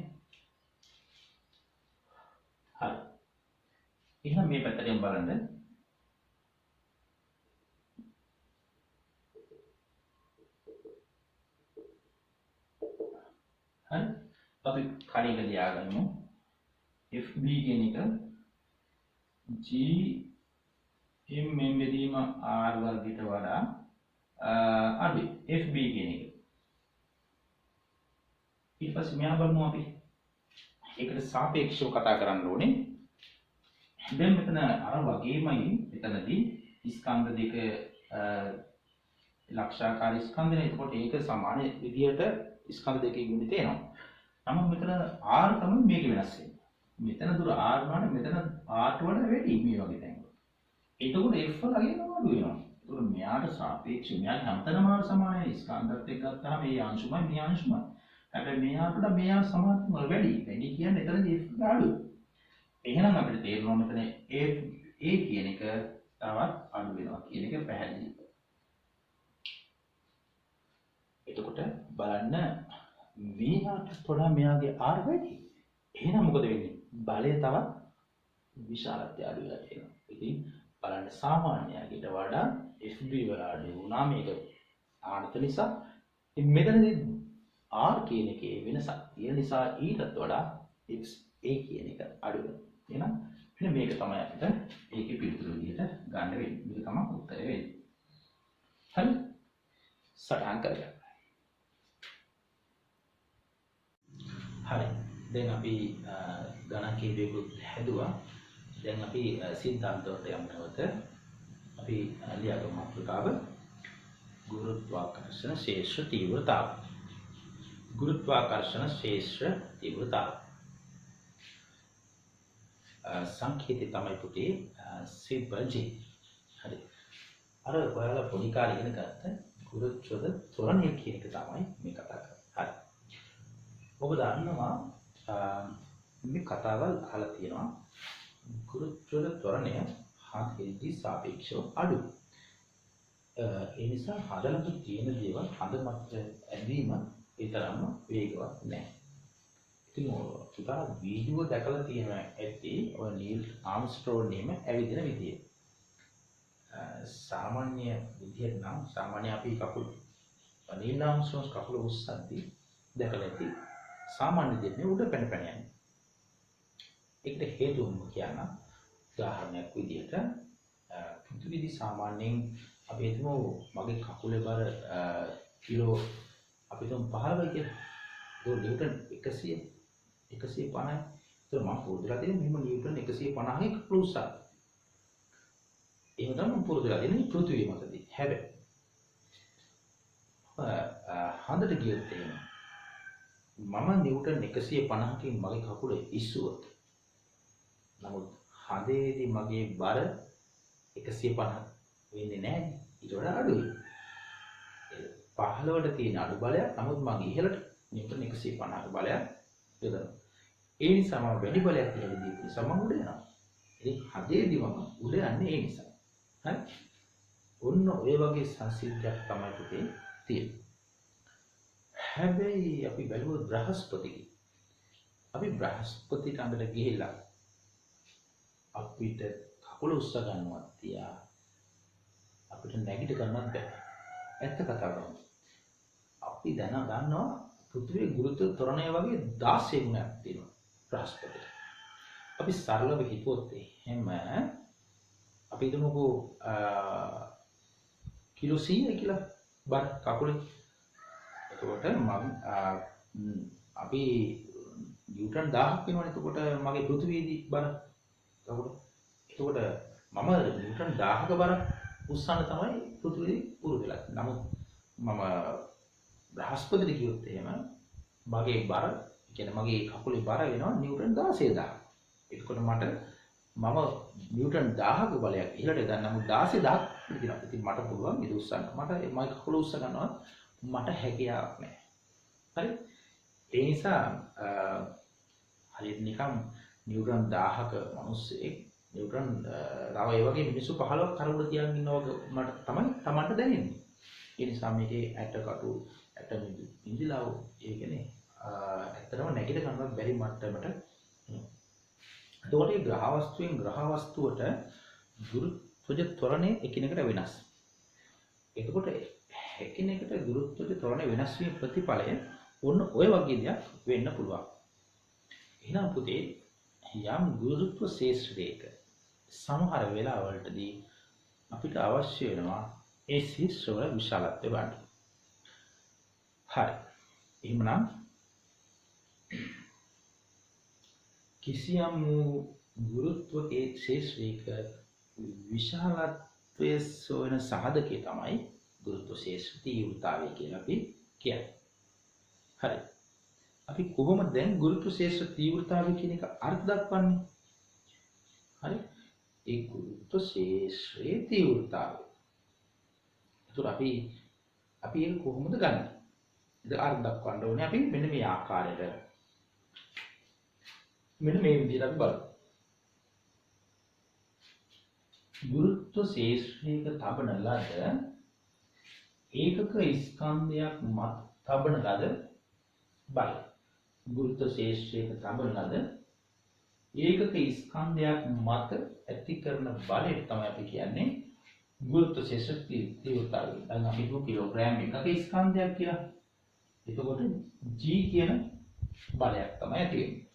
හරි. එහෙනම් මේ පැත්තෙන් බලන්න. හරි අපි කණික ලියාගමු FB කියන එක GM බෙදීම R වර්ගයට වඩා අඩුයි FB කියන එක. ඊට පස්සේ මෙයා බලමු අපි ඒකට සාපේක්ෂව කතා කරන්න ඕනේ. දැන් මෙතන අර වගේමයි මෙතනදී ස්කන්ධ දෙක ලක්ෂාකාර ස්කන්ධනේ. එතකොට ඒක සමාන විදියට ස්කන්ධ දෙකේ ගුණය තියෙනවා. නමුත් මෙතන R තමයි මේක වෙනස් වෙන්නේ. මෙතන දුර R මාන මෙතන R ට වඩා වැඩි මේ වගේ තැන්වල. එතකොට F වලගෙන අඩු වෙනවා. එතකොට මෙයාට සාපේක්ෂව මෙයාට හැමතැනම R සමානයි. ස්කන්ධත් එක්ක ගත්තාම මේ අංශුමයි මේ අංශුමයි. හැබැයි මෙයාට මෙයා සමාත්ම වැඩි. වැඩි කියන්නේ එතනදී F අඩු. එහෙනම් අපිට තේරෙනවා මෙතන A කියන එක තවත් අඩු වෙනවා කියන එක පැහැදිලි. එතකොට බලන්න මෙයාට වඩා මෙයාගේ R වැඩි. එහෙනම් මොකද වෙන්නේ? බලය තවත් විශාලත්වය අඩු වෙලා තියෙනවා. ඉතින් බලන්න සාමාන්‍යයට වඩා FB වල අඩු වුණා මේක ආනත නිසා. ඉතින් මෙතනදී R කියන එකේ වෙනසක් තියෙන නිසා ඊටත් වඩා XA කියන එක අඩු වෙනවා. එහෙනම් මෙන්න මේක තමයි අපිට ඒකේ පිළිතුරු විදිහට ගන්න වෙන්නේ. මේක තමයි උත්තරය වෙන්නේ. හරි? සටහන් කරගන්න. හරි. දැන් අපි ගණන් කීපයකට හැදුවා. දැන් අපි සිද්ධාන්ත වලට යමු නැවත. අපි ලියාගමු මාතෘකාව ගුරුත්වාකර්ෂණ ශේෂ්ත්‍ර තීව්‍රතාව. गुरुत्वाकर्षण ශේෂ්ත්‍ර තීව්‍රතාව. සංකේතය තමයි පුතේ සිග්මා G. හරි. අර ඔයාලා පොඩි කාලේ ඉගෙන ගත්ත ගුරුත්වද ත්වරණය කියන එක තමයි මේ කතා කරන්නේ. හරි. ඔබ දන්නවා මේ කතාවල් අහලා තියෙනවා ගුරුත්වද ත්වරණය හදෙද්දී සාපේක්ෂව අඩුයි. ඒ නිසා හදලක තියෙන දේවල් හද මත ඇදීම ඒ තරම්ම වේගවත් නැහැ. ඉතින් පුතා වීඩියෝ දැකලා තියෙනවා ඇත්තේ ඔය නීල් ආම්ස්ට්‍රෝන් නේම ඇවිදින විදිය. සාමාන්‍ය විදියට නම් සාමාන්‍ය අපි කකුල නීල් ආම්ස්ට්‍රෝන් කකුල උස්සද්දී දැකලා ඇති සාමාන්‍ය දෙන්නේ උඩ පැන පැන යන්නේ. ඒකට හේතුව කියන උදාහරණයක් විදියට පෘථිවිදී සාමාන්‍යයෙන් අපි හිතමු මගේ කකුලේ බර කිලෝ අපි තුන් 15 කියලා. ඒක නිව්ටන් 150. ඒක මම පුරුදුලා තියෙන්නේ මෙහෙම නිව්ටන් 150ක ප්ලස් ආ. එහෙම තමයි මම පුරුදුලා තියෙන්නේ පෘථිවිය මතදී. හැබැයි හඳට ගියොත් එහෙම මම නිව්ටන් 150කින් මගේ කකුල ඉස්සුවොත් නමුත් හඳේදී මගේ බර 150 වෙන්නේ නැහැ. ඊට වඩා අඩුයි. 15ට තියෙන අඩු බලයක් නමුත් මම ඉහළට නිව්ටන් 150ක බලයක් යොදනවා. ඒ නිසා මම වැඩි බලයක් ඉහළ දීපු නිසා මම උඩ යනවා. ඉතින් හදේදී මම උඩ යන්නේ ඒ නිසා. හරි? ඔන්න ඔය වගේ සංසිද්ධියක් තමයි පුතේ තියෙන්නේ. හැබැයි අපි බැලුවොත් බ්‍රහස්පතිගේ. අපි බ්‍රහස්පති ළඟට ගිහිල්ලා අපිට කකුල උස්ස ගන්නවත් තියා අපිට නැගිට ගන්නවත් බැහැ. ඇත්ත කතාව තමයි. අපි දැන ගන්නවා පෘථිවියේ ගුරුත්ව ත්වරණය වගේ 16 ගුණයක් තියෙනවා බ්‍රහස්පතිට. අපි සරලව හිතුවොත් එහෙම අපි හිතමුකෝ කිලෝ 100 කියලා බර කකුලේ. එතකොට මම අපි නිව්ටන් 1000ක් වෙනවනේ. එතකොට මගේ පෘථිවියේදී බර කකුල. එතකොට මම නිව්ටන් 1000ක බර උස්සන්න තමයි පෘථිවියේදී පුරුදු වෙලා. නමුත් මම බ්‍රහස්පතිට ගියොත් එහෙම මගේ බර කියන්නේ මගේ කකුලේ බර වෙනවා නිව්ටන් 16000. එතකොට මම නිව්ටන් 1000ක බලයක් ඉහළට දාන්න නමුත් 16000ක් විදිහට. ඉතින් මට පුළුවන් මේක උස්සන්න. මට මගේ කකුල උස්ස ගන්නවා මට හැකියාවක් නැහැ. හරි? ඒ නිසා හරියට නිකම් නිව්ටන් 1000ක මිනිස්සෙක් නිව්ටන් තව ඒ වගේ මිනිස්සු 15ක් කරුණ තියන් ඉන්නවා මට තමයි Tamanට දැනෙන්නේ. ඒ නිසා මේකේ ඇටකටු ඇට මිදිලාව ඒ කියන්නේ ඇත්තටම නැගිට ගන්නවත් බැරි මට්ටමට එතකොට ග්‍රහ වස්තුවෙන් ග්‍රහ වස්තුවට ගුරුත්වජ ත්වරණය එකිනෙකට වෙනස්. එතකොට එකිනෙකට ගුරුත්වජ ත්වරණය වෙනස් වීම ප්‍රතිඵලය ඔන්න ඔය වගේ දෙයක් වෙන්න පුළුවන්. එහෙනම් පුතේ යම් ගුරුත්ව ශේෂ්ත්‍රයක සමහර වෙලාවලටදී අපිට අවශ්‍ය වෙනවා ඒ ශේෂ්ත්‍රවල විශාලත්වය බලන්න. හරි. එහෙනම් කිසියම් ගුරුත්ව ශේෂ්ත්‍රයක විශාලත්වයේ සොයන සාධකය තමයි ගුරුත්ව ශේෂ්ත්‍ර තීව්‍රතාවය කියලා අපි කියන්නේ. හරි. අපි කොහොමද දැන් ගුරුත්ව ශේෂ්ත්‍ර තීව්‍රතාවය කියන එක අර්ථ දක්වන්නේ? හරි. ඒ ගුරුත්ව ශේෂ්ත්‍රයේ තීව්‍රතාවය. ඒතර අපි ඒක කොහොමද ගන්නෙ? ඒක අර්ථ දක්වන්න ඕනේ අපි මෙන්න මේ ආකාරයට. මෙන්න මේ විදිහට අපි බලමු. ගුරුත්ව ශේෂ්ත්‍රයක තබන ලද ඒකක ස්කන්ධයක් මත තබන ලද බල. ගුරුත්ව ශේෂ්ත්‍රයක තබන ලද ඒකක ස්කන්ධයක් මත ඇති කරන බලය තමයි අපි කියන්නේ ගුරුත්ව ශේෂ්ත්‍ර තීව්‍රතාවය. දැන් අපි හිතුව කිලෝග්‍රෑම් එකක ස්කන්ධයක් කියලා. එතකොට G කියන බලයක් තමයි ඇති වෙන්නේ.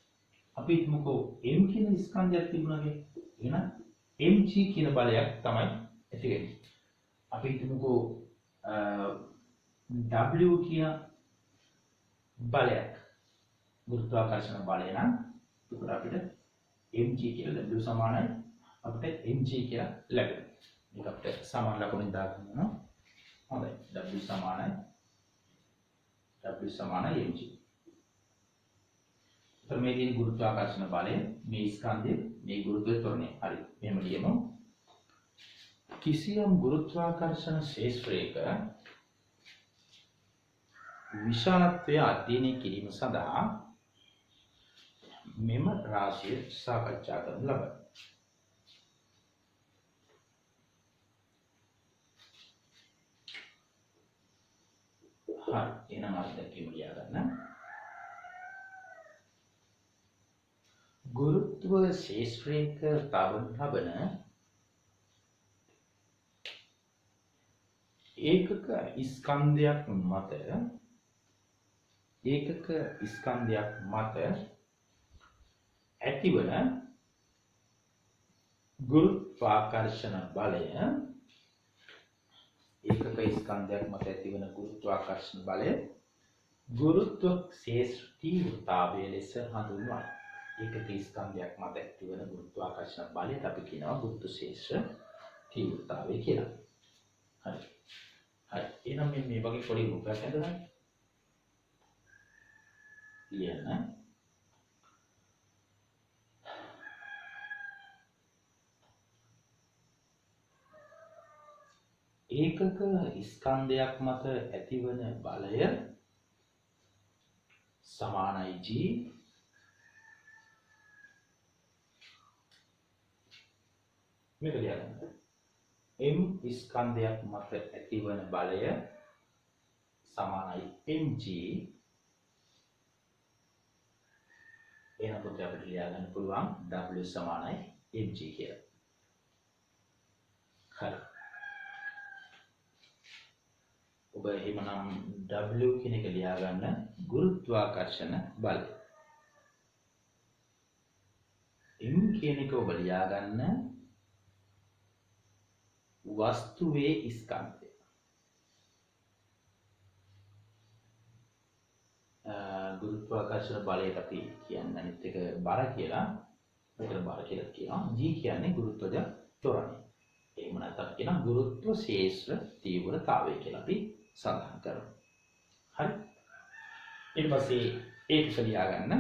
අපි හිතමුකෝ M කියන ස්කන්ධයක් තිබුණා කියලා. එහෙනම් mg කියන බලයක් තමයි ඇති වෙන්නේ. අපි හිතමුකෝ W කියන බලයක් ගුරුත්වාකර්ෂණ බලය නම් ඒකට අපිට mg කියලා W සමානයි අපිට mg කියලා ලැබෙනවා. මේක අපිට සමාන ලකුණෙන් දාගන්නවා. හොඳයි. W සමානයි mg. මේ තියෙන ගුරුත්වාකර්ෂණ බලය මේ ස්කන්ධයේ මේ ගුරුත්වය තොරණේ. හරි. මෙහෙම ලියමු. කිසියම් ගුරුත්වාකර්ෂණ ශේෂ්ත්‍රයක විශාලත්වය අධ්‍යයනය කිරීම සඳහා මෙම රාශිය සාකච්ඡා කරනු ලබයි. හරි. එහෙනම් අර්ථ දෙකම ලියා ගන්න. ගුරුත්ව ශේෂ්ත්‍රයක තබන ලබන ඒකක ස්කන්ධයක් මත ඇතිවන ගුරුත්වාකර්ෂණ බලය ගුරුත්ව ශේෂ්ත්‍ර තීව්‍රතාවය ලෙස හඳුන්වනවා. ඒකක ස්කන්ධයක් මත ඇතිවන ගුරුත්වාකර්ෂණ බලයට අපි කියනවා ගුරුත්ව ශේෂ්ත්‍ර තීව්‍රතාවය කියලා. හරි. හරි. එහෙනම් මේ වගේ පොඩි රූපයක් හදලා ලියන්න. ඒකක ස්කන්ධයක් මත ඇතිවන බලය සමානයි G මේක ලියන්න. M ස්කන්ධයක් මත ඇතිවන බලය සමානයි mg. එහෙනම් අපිට ලියා ගන්න පුළුවන් W සමානයි mg කියලා. හරි. ඔබ එහෙමනම් W කියන එක ලියා ගන්න ගුරුත්වාකර්ෂණ බලය. M කියන එක ඔබ ලියා ගන්න වස්තුවේ ස්කන්ධය. ගුරුත්වාකර්ෂණ බලයට අපි කියන්නේ අනිත් එක බර කියලා. මෙතන බර කියලා කියනවා. G කියන්නේ ගුරුත්වජ ත්වරණය. එහෙම නැත්නම් කියනවා ගුරුත්ව ශේෂ්ත්‍ර තීව්‍රතාවය කියලා අපි සඳහන් කරනවා. හරි. ඊට පස්සේ ඒක ලියා ගන්න.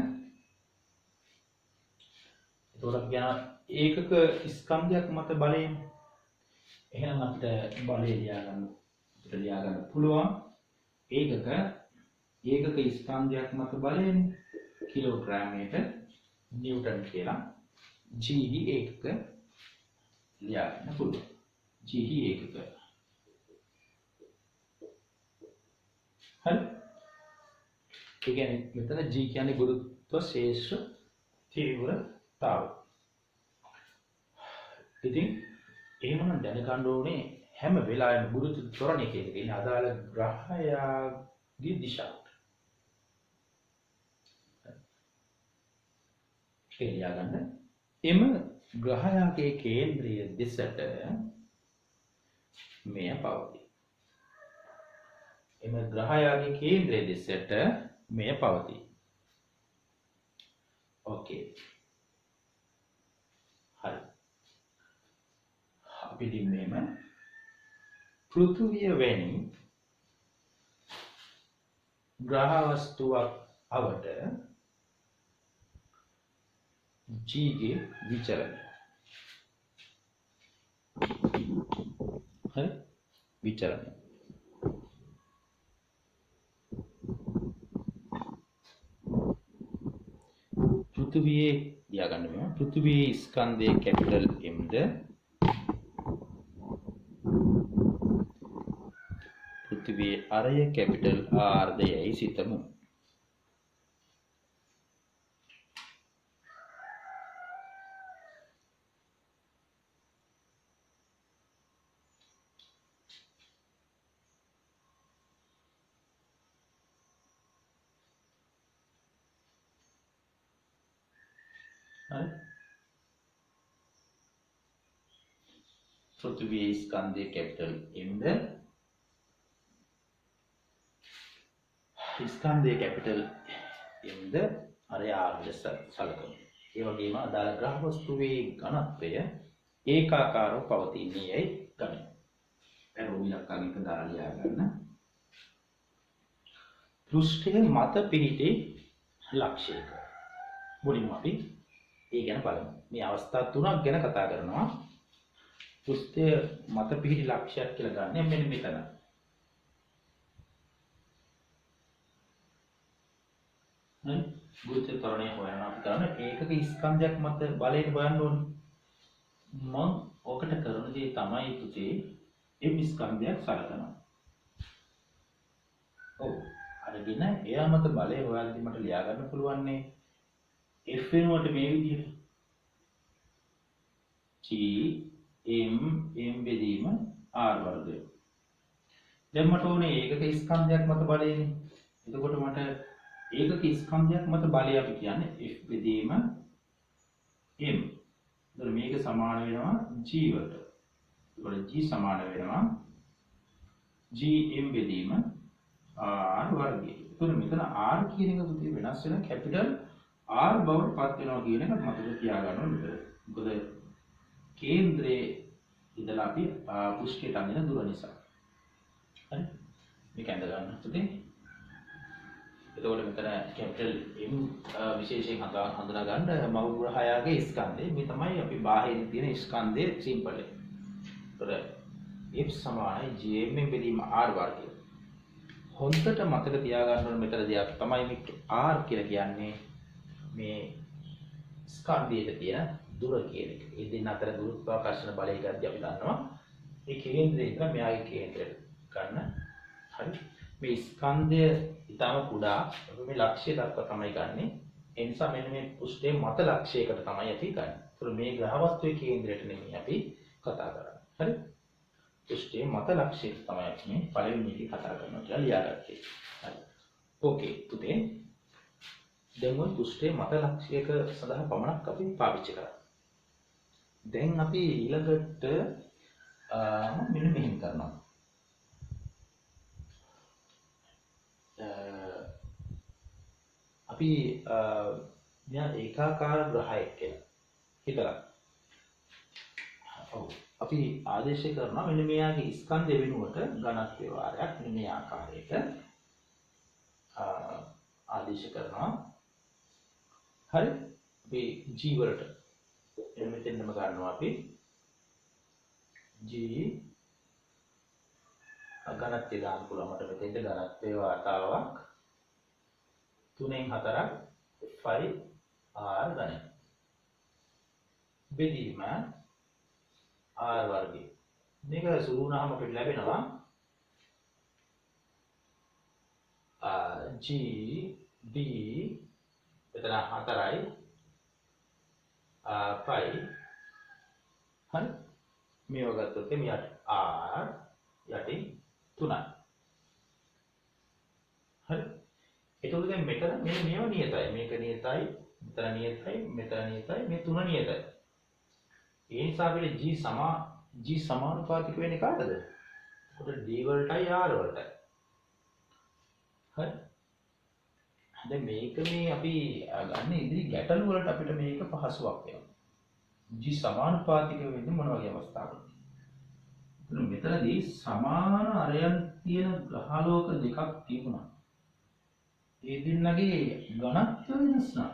එතකොට අපි කියන ඒකක ස්කන්ධයක් මත බලයෙන් එහෙනම් අපිට බලය ලියා ගන්න පුළුවන් ඒකක ස්කන්ධයක් මත බලයෙන් කිලෝග්‍රෑමයට නිව්ටන් කියලා G ඒකක ලියා ගන්න පුළුවන්. G ඒකක. හරි. ඒ කියන්නේ මෙතන G කියන්නේ ගුරුත්ව ශේෂ්ත්‍ර තීව්‍රතාවය. ඉතින් එහෙමනම් දැනගන්න ඕනේ හැම වෙලාවෙම ගුරුත්ව ත්වරණය කියන්නේ අදාළ ග්‍රහයාගේ දිශාවට. කියලා ගන්න. එම ග්‍රහයාගේ කේන්ද්‍රය දෙසට මෙය පවතී. එම ග්‍රහයාගේ කේන්ද්‍රය දෙසට මෙය පවතී. ඕකේ. හරි. අපි දින්නෙම පෘථුවිය වැනි ග්‍රහ වස්තුවක් අවට G ගේ විචලනය. හරි. විචලනය. පෘථිවියේ ලියාගන්න වෙනවා. පෘථිවියේ ස්කන්ධයේ කැපිටල් M ද පෘථිවියේ අරය කැපිටල් R ද යයි සිතමු. पृथ्वी स्कंदे कैपिटल M ද ස්කන්ධයේ කැපිටල් M ද අරය R ලෙස සැලකමු. ඒ වගේම අදාළ ග්‍රහ වස්තුවේ ඝනත්වය ඒකාකාරව පවතින්නේ යයි ගනිමු. එරෝ ඉලක්කමික දාලා ලියා ගන්න. පෘෂ්ඨයේ මත පිහිටි ලක්ෂයක. මුලින්ම අපි ඒ ගැන බලමු. මේ අවස්ථා තුනක් ගැන කතා කරනවා. පෘෂ්ඨය මත පිහිටි ලක්ෂයක් කියලා ගන්න මෙන්න මෙතන. ගුරුත්ව ත්වරණය හොයන අපි කරන්නේ ඒකක ස්කන්ධයක් මත බලයෙන් හොයන්න ඕනේ. මම ඔකට කරන දේ තමයි පුතේ M ස්කන්ධයක් සලකනවා. ඔව් අරගෙන එයා මත බලය හොයද්දි මට ලියා ගන්න පුළුවන් නේ F වෙනුවට මේ විදිහට T M M බෙදීම R වර්ගය. දැන් මට ඕනේ ඒකක ස්කන්ධයක් මත බලයනේ. එතකොට මට ඒකක ස්කන්ධයක් මත බලය අපි කියන්නේ F බෙදීම M. එතකොට මේක සමාන වෙනවා G වලට. එතකොට G සමාන වෙනවා G M බෙදීම R වර්ගය. එතකොට මෙතන R කියන එක පුතේ වෙනස් වෙන කැපිටල් R බවට පත් වෙනවා කියන එක මතක තියාගන්න ඕනේ. මොකද කේන්ද්‍රයේ ඉඳලා අපි පුෂ්ඨයට අඳින දුර නිසා. හරි? මේක ඇඳ ගන්න පුතේ. එතකොට මෙතන කැපිටල් M විශේෂයෙන් හඳුනා ගන්න මව් ග්‍රහයාගේ ස්කන්ධය. මේ තමයි අපි බාහිරින් තියෙන ස්කන්ධයේ සිම්පල් එක. එතකොට F සමානයි GM බෙදීම R වර්ගය. හොඳට මතක තියාගන්න ඕනේ මෙතනදී අපි තමයි මේ R කියලා කියන්නේ මේ ස්කන්ධයේ තියෙන දුර කියන එක. ඒ දෙන්න අතර ගුරුත්වාකර්ෂණ බලය ගද්දී අපි දන්නවා මේ කේන්ද්‍රය ඉඳලා මෙයාගේ කේන්ද්‍රයට ගන්න. හරි. මේ ස්කන්ධය ඊටම කුඩා අපි මේ ලක්ෂ්‍ය දක්වා තමයි ගන්නෙ. ඒ නිසා මෙන්න මේ පෘෂ්ඨයේ මත ලක්ෂයකට තමයි අපි ගන්න. ඒතර මේ ග්‍රහ වස්තුවේ කේන්ද්‍රයට නෙමෙයි අපි කතා කරන්නේ. හරි. පෘෂ්ඨයේ මත ලක්ෂයට තමයි අපි මේ පළවෙනි එකේ කතා කරනවා කියලා ලියාගත්තේ. හරි. ඕකේ පුතේ. දැන් මොන පෘෂ්ඨයේ මත ලක්ෂයක සඳහා පමණක් අපි පාවිච්චි කරා. දැන් අපි ඊළඟට මෙන්න මෙහෙම කරනවා. අපි මෙයා ඒකාකාර ග්‍රහයක් කියලා හිතලා. ඔව්. අපි ආදේශ කරනවා මෙන්න මෙයාගේ ස්කන්ධය වෙනුවට ඝනත්වයේ වාරයක් මෙන්න මේ ආකාරයට ආදේශ කරනවා. හරි. අපි G වලට මෙතෙන්ම ගන්නවා අපි G ඝනත්වය දාන්න පුළුවන් මට මෙතෙන්ට ඝනත්වයේ වාතාවක් 3න් 4ක් 5 R ගණන් බෙදීම R වර්ගය. මේක සුළු වුණාම අපිට ලැබෙනවා G D එතන 4යි 5 හරි මේව ගත්තොත් මෙයාට R යටින් 3යි. හරි. එතකොට දැන් මෙතන මෙන්න මේව නියතයි. මේක නියතයි, මෙතන නියතයි, මෙතන නියතයි, මේ තුන නියතයි. ඒ නිසා අපිට G සමානුපාතික වෙන්නේ කාටද? එතකොට D වලටයි R වලටයි. හරි. දැන් මේක මේ අපි ගන්න ඉදිරි ගැටලු වලට අපිට මේක පහසුවක් වෙනවා. G සමානුපාතික වෙන්නේ මොන වගේ අවස්ථාවකද? මෙතනදී සමාන අරයන් තියෙන ග්‍රහලෝක දෙකක් තිබුණා. ඒ දෙන්නගේ ඝනත්වය වෙනස් නම්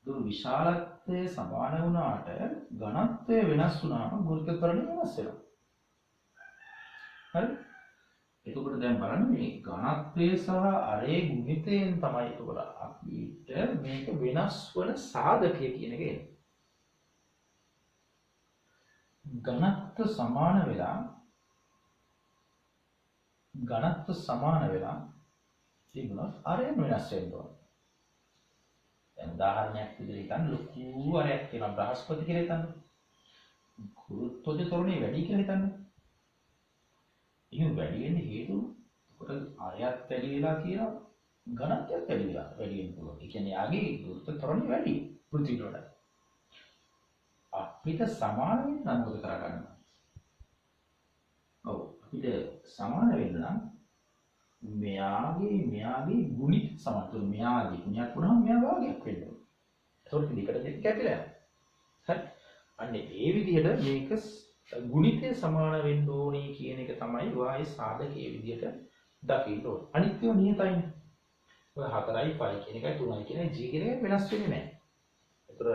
දුර විශාලත්වය සමාන වුණාට ඝනත්වය වෙනස් වුණාම ගුරුත්ව ත්වරණය වෙනස් වෙනවා. හරි? එතකොට දැන් බලන්න මේ ඝනත්වය සහ අරේ ගුණිතයෙන් තමයි එතකොට අපිට මේක වෙනස් වන සාධකය කියන එක එන්නේ. ඝනත්ව සමාන වෙලා තිබුණොත් අරයන් වෙනස් වෙන්න ඕන. දැන් උදාහරණයක් විදිහට හිතන්න ලොකු අරයක් තියෙනවා බ්‍රහස්පති කියලා හිතන්න. ගුරුත්වජ ත්වරණය වැඩි කියලා හිතන්න. එහෙනම් වැඩි වෙන්න හේතුව කොට අරයක් වැඩි වෙලා කියලා ඝනත්වයක් වැඩි වෙන්න පුළුවන්. ඒ කියන්නේ යාගේ ගුරුත්ව ත්වරණය වැඩි පෘථිවියට වඩා. අපිට සමාන වෙන්න නම් මොකද කරගන්න? ඔව් අපිට සමාන වෙන්න නම් මෙයාගේ ගුණිත සමාන. ඒක මෙයාගේ ගුණයක් වුණාම මෙයා වාගයක් වෙන්න ඕනේ. ඒතකොට දෙකට දෙක කැපිලා යනවා. හරි. අන්න ඒ විදිහට මේක ගුණිතය සමාන වෙන්න ඕනේ කියන එක තමයි වායේ සාධකයේ විදිහට දකින්න ඕනේ. අනිත් ඒවා නියතයිනේ. ඔය 4යි 5 කියන එකයි 3යි කියන g කියන එක වෙනස් වෙන්නේ නැහැ. ඒතර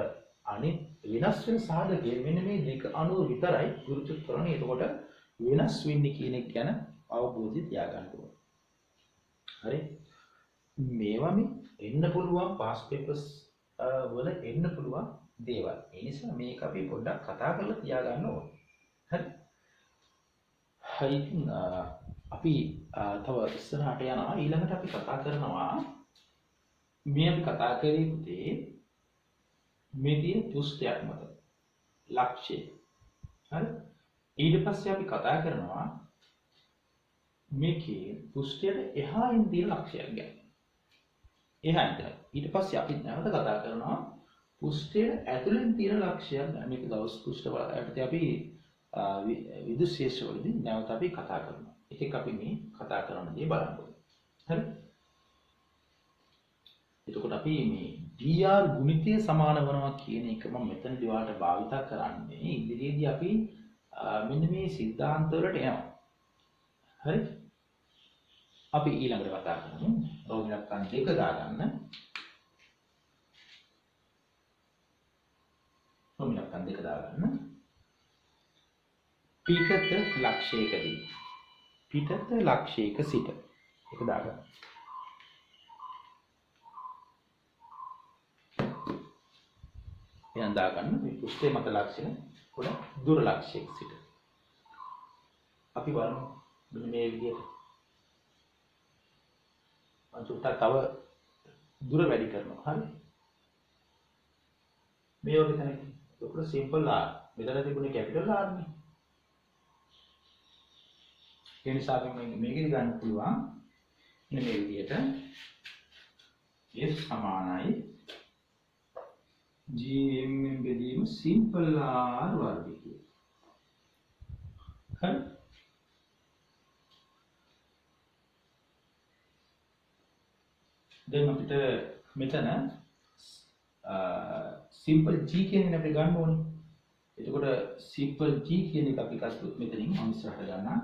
අනිත් වෙනස් වෙන සාධකයේ මෙන්න මේ දෙක අණු විතරයි ගුරුත්ව ත්වරණය එතකොට වෙනස් වෙන්නේ කියන එක ගැන අවබෝධය තියාගන්න ඕනේ. හරි. මේවා මේ එන්න පුළුවන් පාස් පේපර්ස් වල එන්න පුළුවන් දේවල්. ඒ නිසා මේක අපි පොඩ්ඩක් කතා කරලා තියාගන්න ඕනේ. හරි. ඉතින් අපි තව ඉස්සරහට යනවා. ඊළඟට අපි කතා කරනවා මේ අපි කතා කරේ පුතේ මේ තියෙන පුස්තයක් මත ලක්ෂ්‍ය. හරි. ඊට පස්සේ අපි කතා කරනවා මේකේ පුස්තයට එහායින් තියෙන ලක්ෂ්‍යයක් ගැන. එහායින් තියෙන. ඊට පස්සේ අපි නැවත කතා කරනවා පුස්තයේ ඇතුළෙන් තියෙන ලක්ෂ්‍යයක් ගැන. මේක දවස් පුස්ත වලට අපි විදුලි ශේෂ්ඨවලදී නැවත අපි කතා කරනවා. ඒක අපි මේ කතා කරන දේ බලන්න. හරි. එතකොට අපි මේ dr ගුණිතය සමාන වෙනවා කියන එක මම මෙතනදී ඔයාලට භාවිත කරන්නේ ඉදිරියේදී අපි මෙන්න මේ સિદ્ધාන්ත වලට එනවා. හරි. අපි ඊළඟට කතා කරමු. රෝගිලක්කන් දෙක දාගන්න. රෝගිලක්කන් දෙක දාගන්න. පිටත ලක්ෂයකදී පිටත ලක්ෂයක සිට එක දාගන්න. එයන් දාගන්න මේ පුස්තේ මත ලක්ෂණ පොඩ දුර ලක්ෂයක සිට. අපි බලමු මෙන්න මේ විදිහට. අන්තිමට තව දුර වැඩි කරනවා. හරි. මේ වගේ තැනක ඒක සිම්පල් R. මෙතන තිබුණේ කැපිටල් R නේ. ඒ නිසා මේකෙදි ගන්න පුළුවන් මෙන්න මේ විදිහට S සමානයි gm බෙදීම සිම්පල් R වර්ගය කියලා. හරි. දැන් අපිට මෙතන සිම්පල් g කියන එක අපිට ගන්න ඕනේ. එතකොට සිම්පල් g කියන එක අපි කස්තුත් මෙතනින් මම ඉස්සරහට ගන්නවා.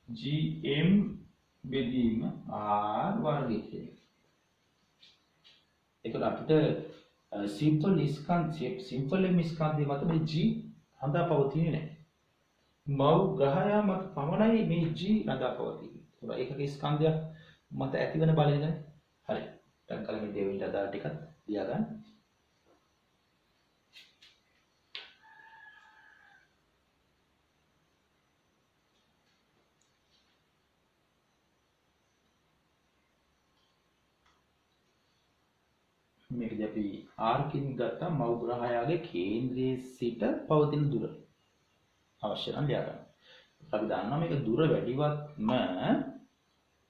gm බෙදීම r වර්ගය කියන එක. එතකොට අපිට සිම්පල් ස්කන්ධය මත මේ g හඳා පවතින්නේ නැහැ. මව් ග්‍රහයා මත පමණයි මේ g හඳා පවතින්නේ. ඒකගේ ස්කන්ධයක් මත ඇතිවන බලය ගැන හරි. දැන් කලින් දෙවියන්ට අදාළ ටිකක් ලියා ගන්න. මේකදී අපි r කින් ගත්තා මව් ග්‍රහයාගේ කේන්ද්‍රයේ සිට පවතින දුර. අවශ්‍ය නම් ලියා ගන්න. අපි දන්නවා මේක දුර වැඩිවත්ම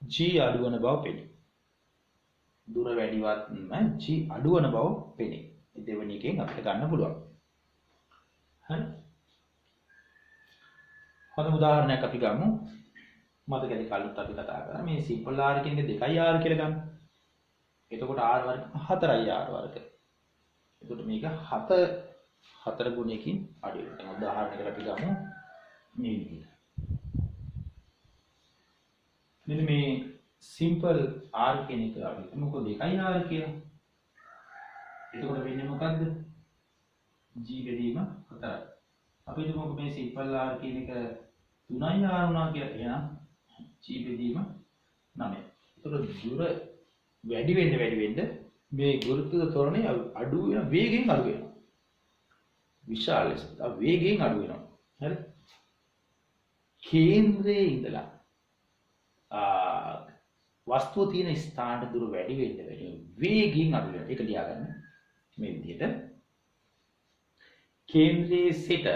g අඩු වන බව පෙනේ. දුර වැඩිවත්ම g අඩු වන බව පෙනේ. මේ දෙවෙනි එකෙන් අපිට ගන්න පුළුවන්. හරි. හොඳ උදාහරණයක් අපි ගමු. මතකද කලින් අපි කතා කරා මේ සිම්පල් r කියන එක 2r කියලා ගන්න. එතකොට r වර්ග 4යි r වර්ග. එතකොට මේක 4 ගුණයකින් අඩු වෙනවා. උදාහරණයකට අපි ගමු මේ විදිහට. මෙන්න මේ සිම්පල් r කියන එක අපි මොකද 2r කියලා. එතකොට වෙන්නේ මොකද්ද? g බෙදීම 4යි. අපි හිතමු මේ සිම්පල් r කියන එක 3යි 6 වුණා කියලා එහෙනම් g බෙදීම 9. ඒතකොට දුර වැඩි වෙන්න මේ ගුරුත්ව ත්වරණය අඩු වෙන වේගයෙන් අඩු වෙනවා. විශාල ලෙස වේගයෙන් අඩු වෙනවා. හරි? කේන්ද්‍රයේ ඉඳලා වස්තුව තියෙන ස්ථානට දුර වැඩි වෙන්න වේගයෙන් අඩු වෙනවා. ඒක ලියාගන්න මේ විදිහට. කේන්ද්‍රයේ සිට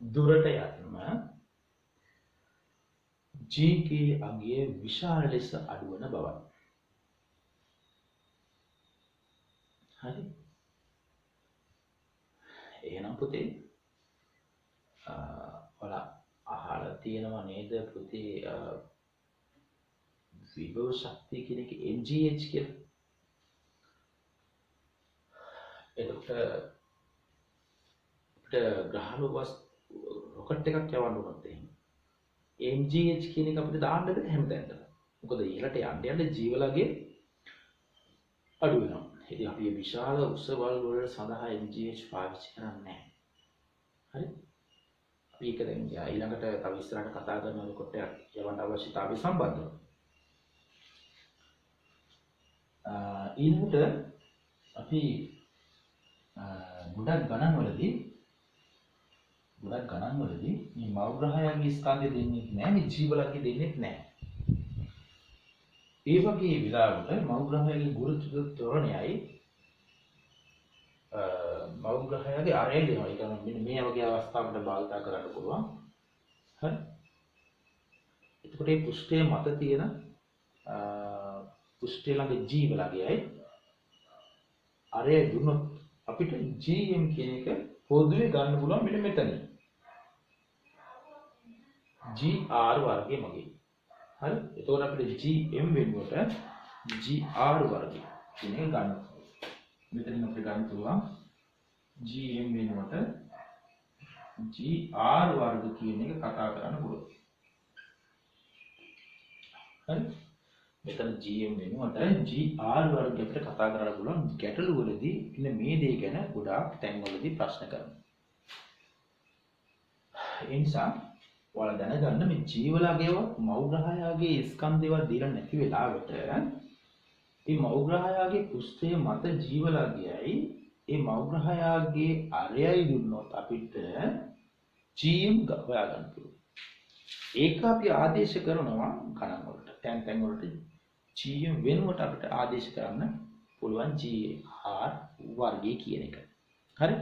දුරට යන්න g කේ අගය විශාල ලෙස අඩු වන බවයි. හරි? එහෙනම් පුතේ ඔයාලා අහලා තියෙනවා නේද පුතේ විභව ශක්තිය කියන එක mgh කියලා. එතකොට අපිට ග්‍රහලෝක රොකට් එකක් යවන්න උනොත් එහෙනම් mgh කියන එක අපිට දාන්න බෑ හැමතැනටම. මොකද ඉහළට යන්න ජීවලගේ අඩු වෙනවා. ඉතින් අපි මේ විශාල උසවල් වල සඳහා mgh පාවිච්චි කරන්නේ නැහැ. හරි? අපි ඒක දැන් ඊළඟට තව ඉස්සරහට කතා කරන කොට යවන්න අවශ්‍යතාවය සම්බන්ධව. ඊළඟට අපි ගොඩක් ගණන්වලදී මේ මෞග්‍රහයන්ගේ ස්කන්ධය දෙන්නේ නැහැ, මේ ජීවලගේ දෙන්නේ නැහැ. ඒ වගේ විලාවල මෞග්‍රහයගේ ගුරුත්ව ත්වරණයයි මෞග්‍රහයගේ අරය දෙනවා. ඒ කියන්නේ මෙන්න මේ වගේ අවස්ථාවකට භාවිත කරන්න පුළුවන්. හරි? එතකොට මේ පෘෂ්ඨයේ මත තියෙන පෘෂ්ඨය ළඟ ජීවලගේයි අරය දුන්නොත් අපිට gm කියන එක පොදුවේ ගන්න පුළුවන් මෙන්න මෙතන. gr වර්ගය මගේ. හරි? එතකොට අපිට gm වෙනුවට gr වර්ගය කියන එක ගන්න. මෙතනින් අපිට ගන්න පුළුවන් gm වෙනුවට gr වර්ග කියන එක කතා කරන්න පුළුවන්. හරි? මෙතන gm වෙනුවට gr වර්ග අපිට කතා කරන්න පුළුවන්. ගැටළු වලදී ඉන්න මේ දේ ගැන ගොඩාක් තැන්වලදී ප්‍රශ්න කරනවා. ඒ නිසා ඔයාලා දැනගන්න මේ ජීවලගේව මෞග්‍රහයාගේ ස්කන්ධේවත් දීලා නැති වෙලාවට මේ මෞග්‍රහයාගේ පෘෂ්ඨයේ මත ජීවලගයයි මේ මෞග්‍රහයාගේ අරයයි දුන්නොත් අපිට gm හොයා ගන්න පුළුවන්. ඒක අපි ආදේශ කරනවා ගණන් වලට. තැන් වලට gm වෙනුවට අපිට ආදේශ කරන්න පුළුවන් gr වර්ගය කියන එක. හරි?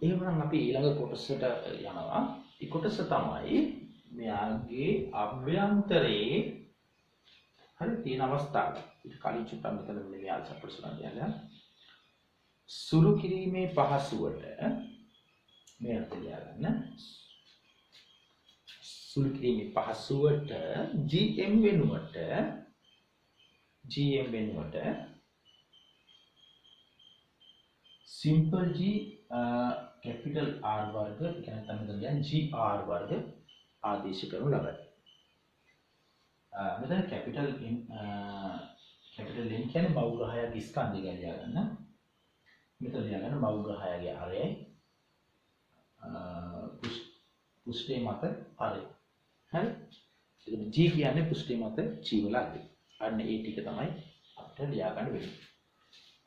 එහෙනම් අපි ඊළඟ කොටසට යනවා. ඒ කොටස තමයි මෙයාගේ අභ්‍යන්තරයේ හරි තියෙන අවස්ථාව. ඊට කලින් චුට්ටක් මෙතන මේ ආල්සප්‍රසන කියනවා. සුළු කිරීමේ පහසුවට මේ අර්ථය ගන්න. සුළු කිරීමේ පහසුවට gm වෙනුවට simple g capital R වර්ග කියන තමයි gr වර්ග ආදේශ කරනු ලබයි. මෙතන capital N කියන්නේ මෞග්‍රහයගේ ස්කන්ධය ගැන ගන්න. මෙතන ලියගන්න මෞග්‍රහයගේ අරයයි පෘෂ්ඨයේ මත අරය. හරි? එතකොට g කියන්නේ පෘෂ්ඨයේ මත ජීවලග්ගය. අන්න ඒ ටික තමයි අපිට ලියා ගන්න වෙන්නේ.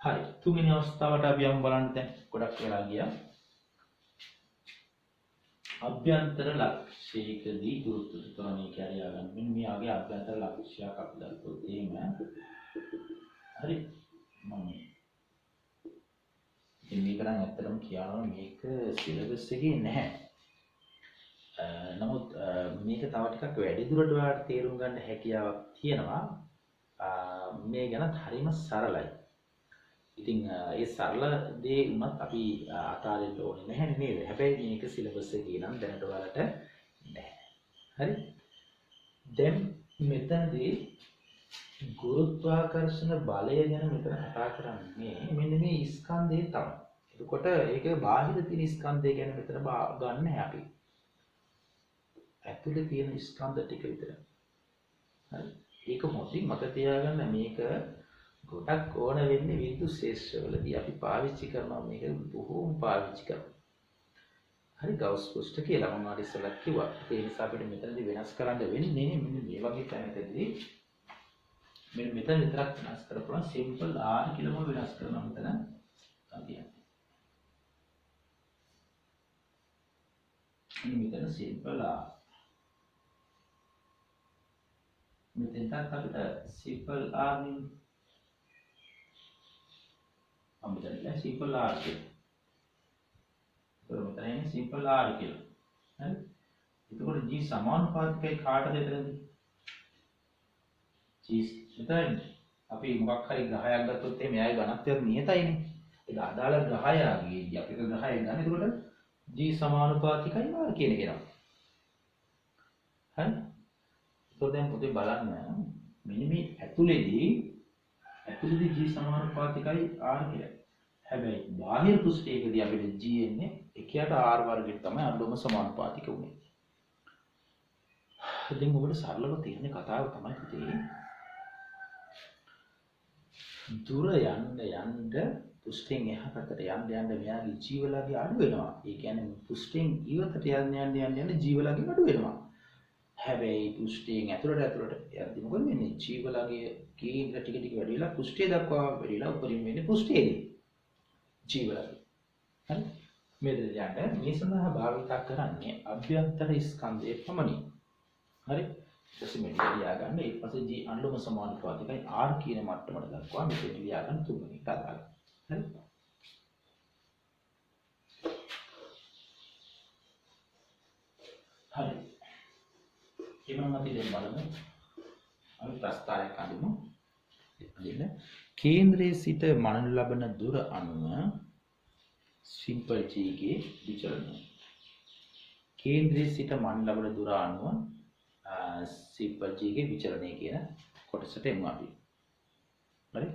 හරි. තුන්වෙනි අවස්ථාවට අපි යමු බලන්න දැන්. ගොඩක් වෙලා ගියා. අභ්‍යන්තර ලක්ෂයකදී ගුරුත්ව ත්වරණය කියලා ගන්න. මෙන්න මේ ආගේ අභ්‍යන්තර ලක්ෂයක් අපි දාලා එහෙම. හරි. මම මේක නම් ඇත්තටම කියනවා මේක සිලබස් එකේ නැහැ. නමුත් මේක තව ටිකක් වැඩි දුරට ඔයාලට තේරුම් ගන්න හැකියාවක් තියෙනවා. මේ ගැන හරිම සරලයි. ඉතින් ඒ සරල දේ උනත් අපි අතාරින්න ඕනේ නැහැ නේද? හැබැයි මේක සිලබස් එකේ නම් දැනට ඔයාලට නැහැ. හරි? දැන් මෙතනදී ගුරුත්වාකර්ෂණ බලය ගැන මෙතන කතා කරන්නේ මෙන්න මේ ස්කන්ධය තමයි. එතකොට ඒක බාහිර තියෙන ස්කන්ධය ගැන මෙතන ගන්න නැහැ අපි. ඇතුලේ තියෙන ස්කන්ධ ටික විතර. හරි? ඒක මොකද මත තියාගන්න මේක ගොඩක් ඕන වෙන්නේ විද්‍යුත් ශාස්ත්‍රවලදී අපි පාවිච්චි කරනවා මේක බොහෝම පාවිච්චි කරනවා. හරි ගවුස් පෘෂ්ඨ කියලා මම අර ඉස්සෙල්ලා කිව්වා. ඒ නිසා අපිට මෙතනදී වෙනස් කරන්න වෙන්නේ මෙන්න මේ වගේ තැනකදී මෙන්න මෙතන විතරක් වෙනස් කරපුවා සිම්පල් R කියලාම වෙනස් කරනවා මෙතන. මෙතන සිම්පල් R. මෙතනත් අපිට සිම්පල් R නේ. අපිට සිම්පල් R කියලා. මෙතන එන්නේ සිම්පල් R කියලා. හරි? එතකොට G සමානුපාතිකයි කාටද එතනදී? G මෙතන අපි මොකක් හරි ග්‍රහයක් ගත්තොත් එහෙනම් එයාගේ ඝනත්වය නියතයිනේ. ඒක අදාළ ග්‍රහයාගේදී අපි එක ග්‍රහයක් ගන්න. එතකොට G සමානුපාතිකයි R කියන එක එනවා. හරි? එතකොට දැන් පුතේ බලන්න මෙන්න මේ ඇතුලේදී G සමානුපාතිකයි R කියලා. හැබැයි බාහිර පෘෂ්ඨයකදී අපිට G එන්නේ 1ට R වර්ගයට තමයි අනුලෝම සමානුපාතික උනේ. ඉතින් ඔබට සරලව තියෙන කතාව තමයි පුතේ. දුර යන්න පෘෂ්ඨයෙන් එහා පැත්තට යන්න මෙයාගේ ජීවලගේ අඩු වෙනවා. ඒ කියන්නේ පෘෂ්ඨයෙන් ඊවතට යන්න ජීවලගේ අඩු වෙනවා. හැබැයි පෘෂ්ඨයෙන් ඇතුළට යද්දි මොකද වෙන්නේ? ජීවලගේ කේන්ද්‍ර ටික වැඩි වෙලා පෘෂ්ඨය දක්වා වැඩි වෙලා උපරිම වෙන්නේ පෘෂ්ඨයේදී. ජීවලගේ. හරි? මෙතන යන්න මේ සඳහා භාවිත කරන්නේ අභ්‍යන්තර ස්කන්ධයේ පමණි. හරි? ඊපස්සේ මෙතන ලියා ගන්න. ඊට පස්සේ G අනුලෝම සමානුපාතිකයි R කියන මට්ටමට දක්වා මෙතන ලියා ගන්න තුන්වෙනි එක අදාළයි. හරි? හරි. එමනම් අපි දැන් බලමු. අපි ප්‍රස්තාරයක් අඳිමු. එන්න කේන්ද්‍රයේ සිට මනන ලබන දුර අනුව සිම්පල් G ගේ විචලනය. කේන්ද්‍රයේ සිට මනන ලබන දුර අනුව සිම්පල් G ගේ විචලනය කියන කොටසට එමු අපි. හරි?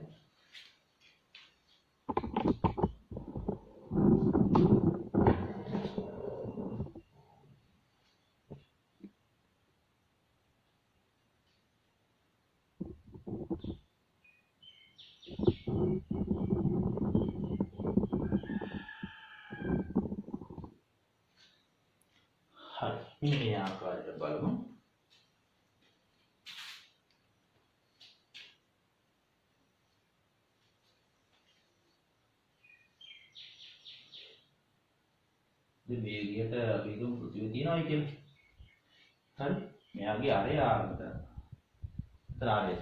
මේ ආකාරයට බලමු. මේ විදිහට අපි දුම් පෘථිවිය තියනවා කියලා. හරි? මෙයාගේ අරය ආරම්භ කරනවා. මෙතන ආරය.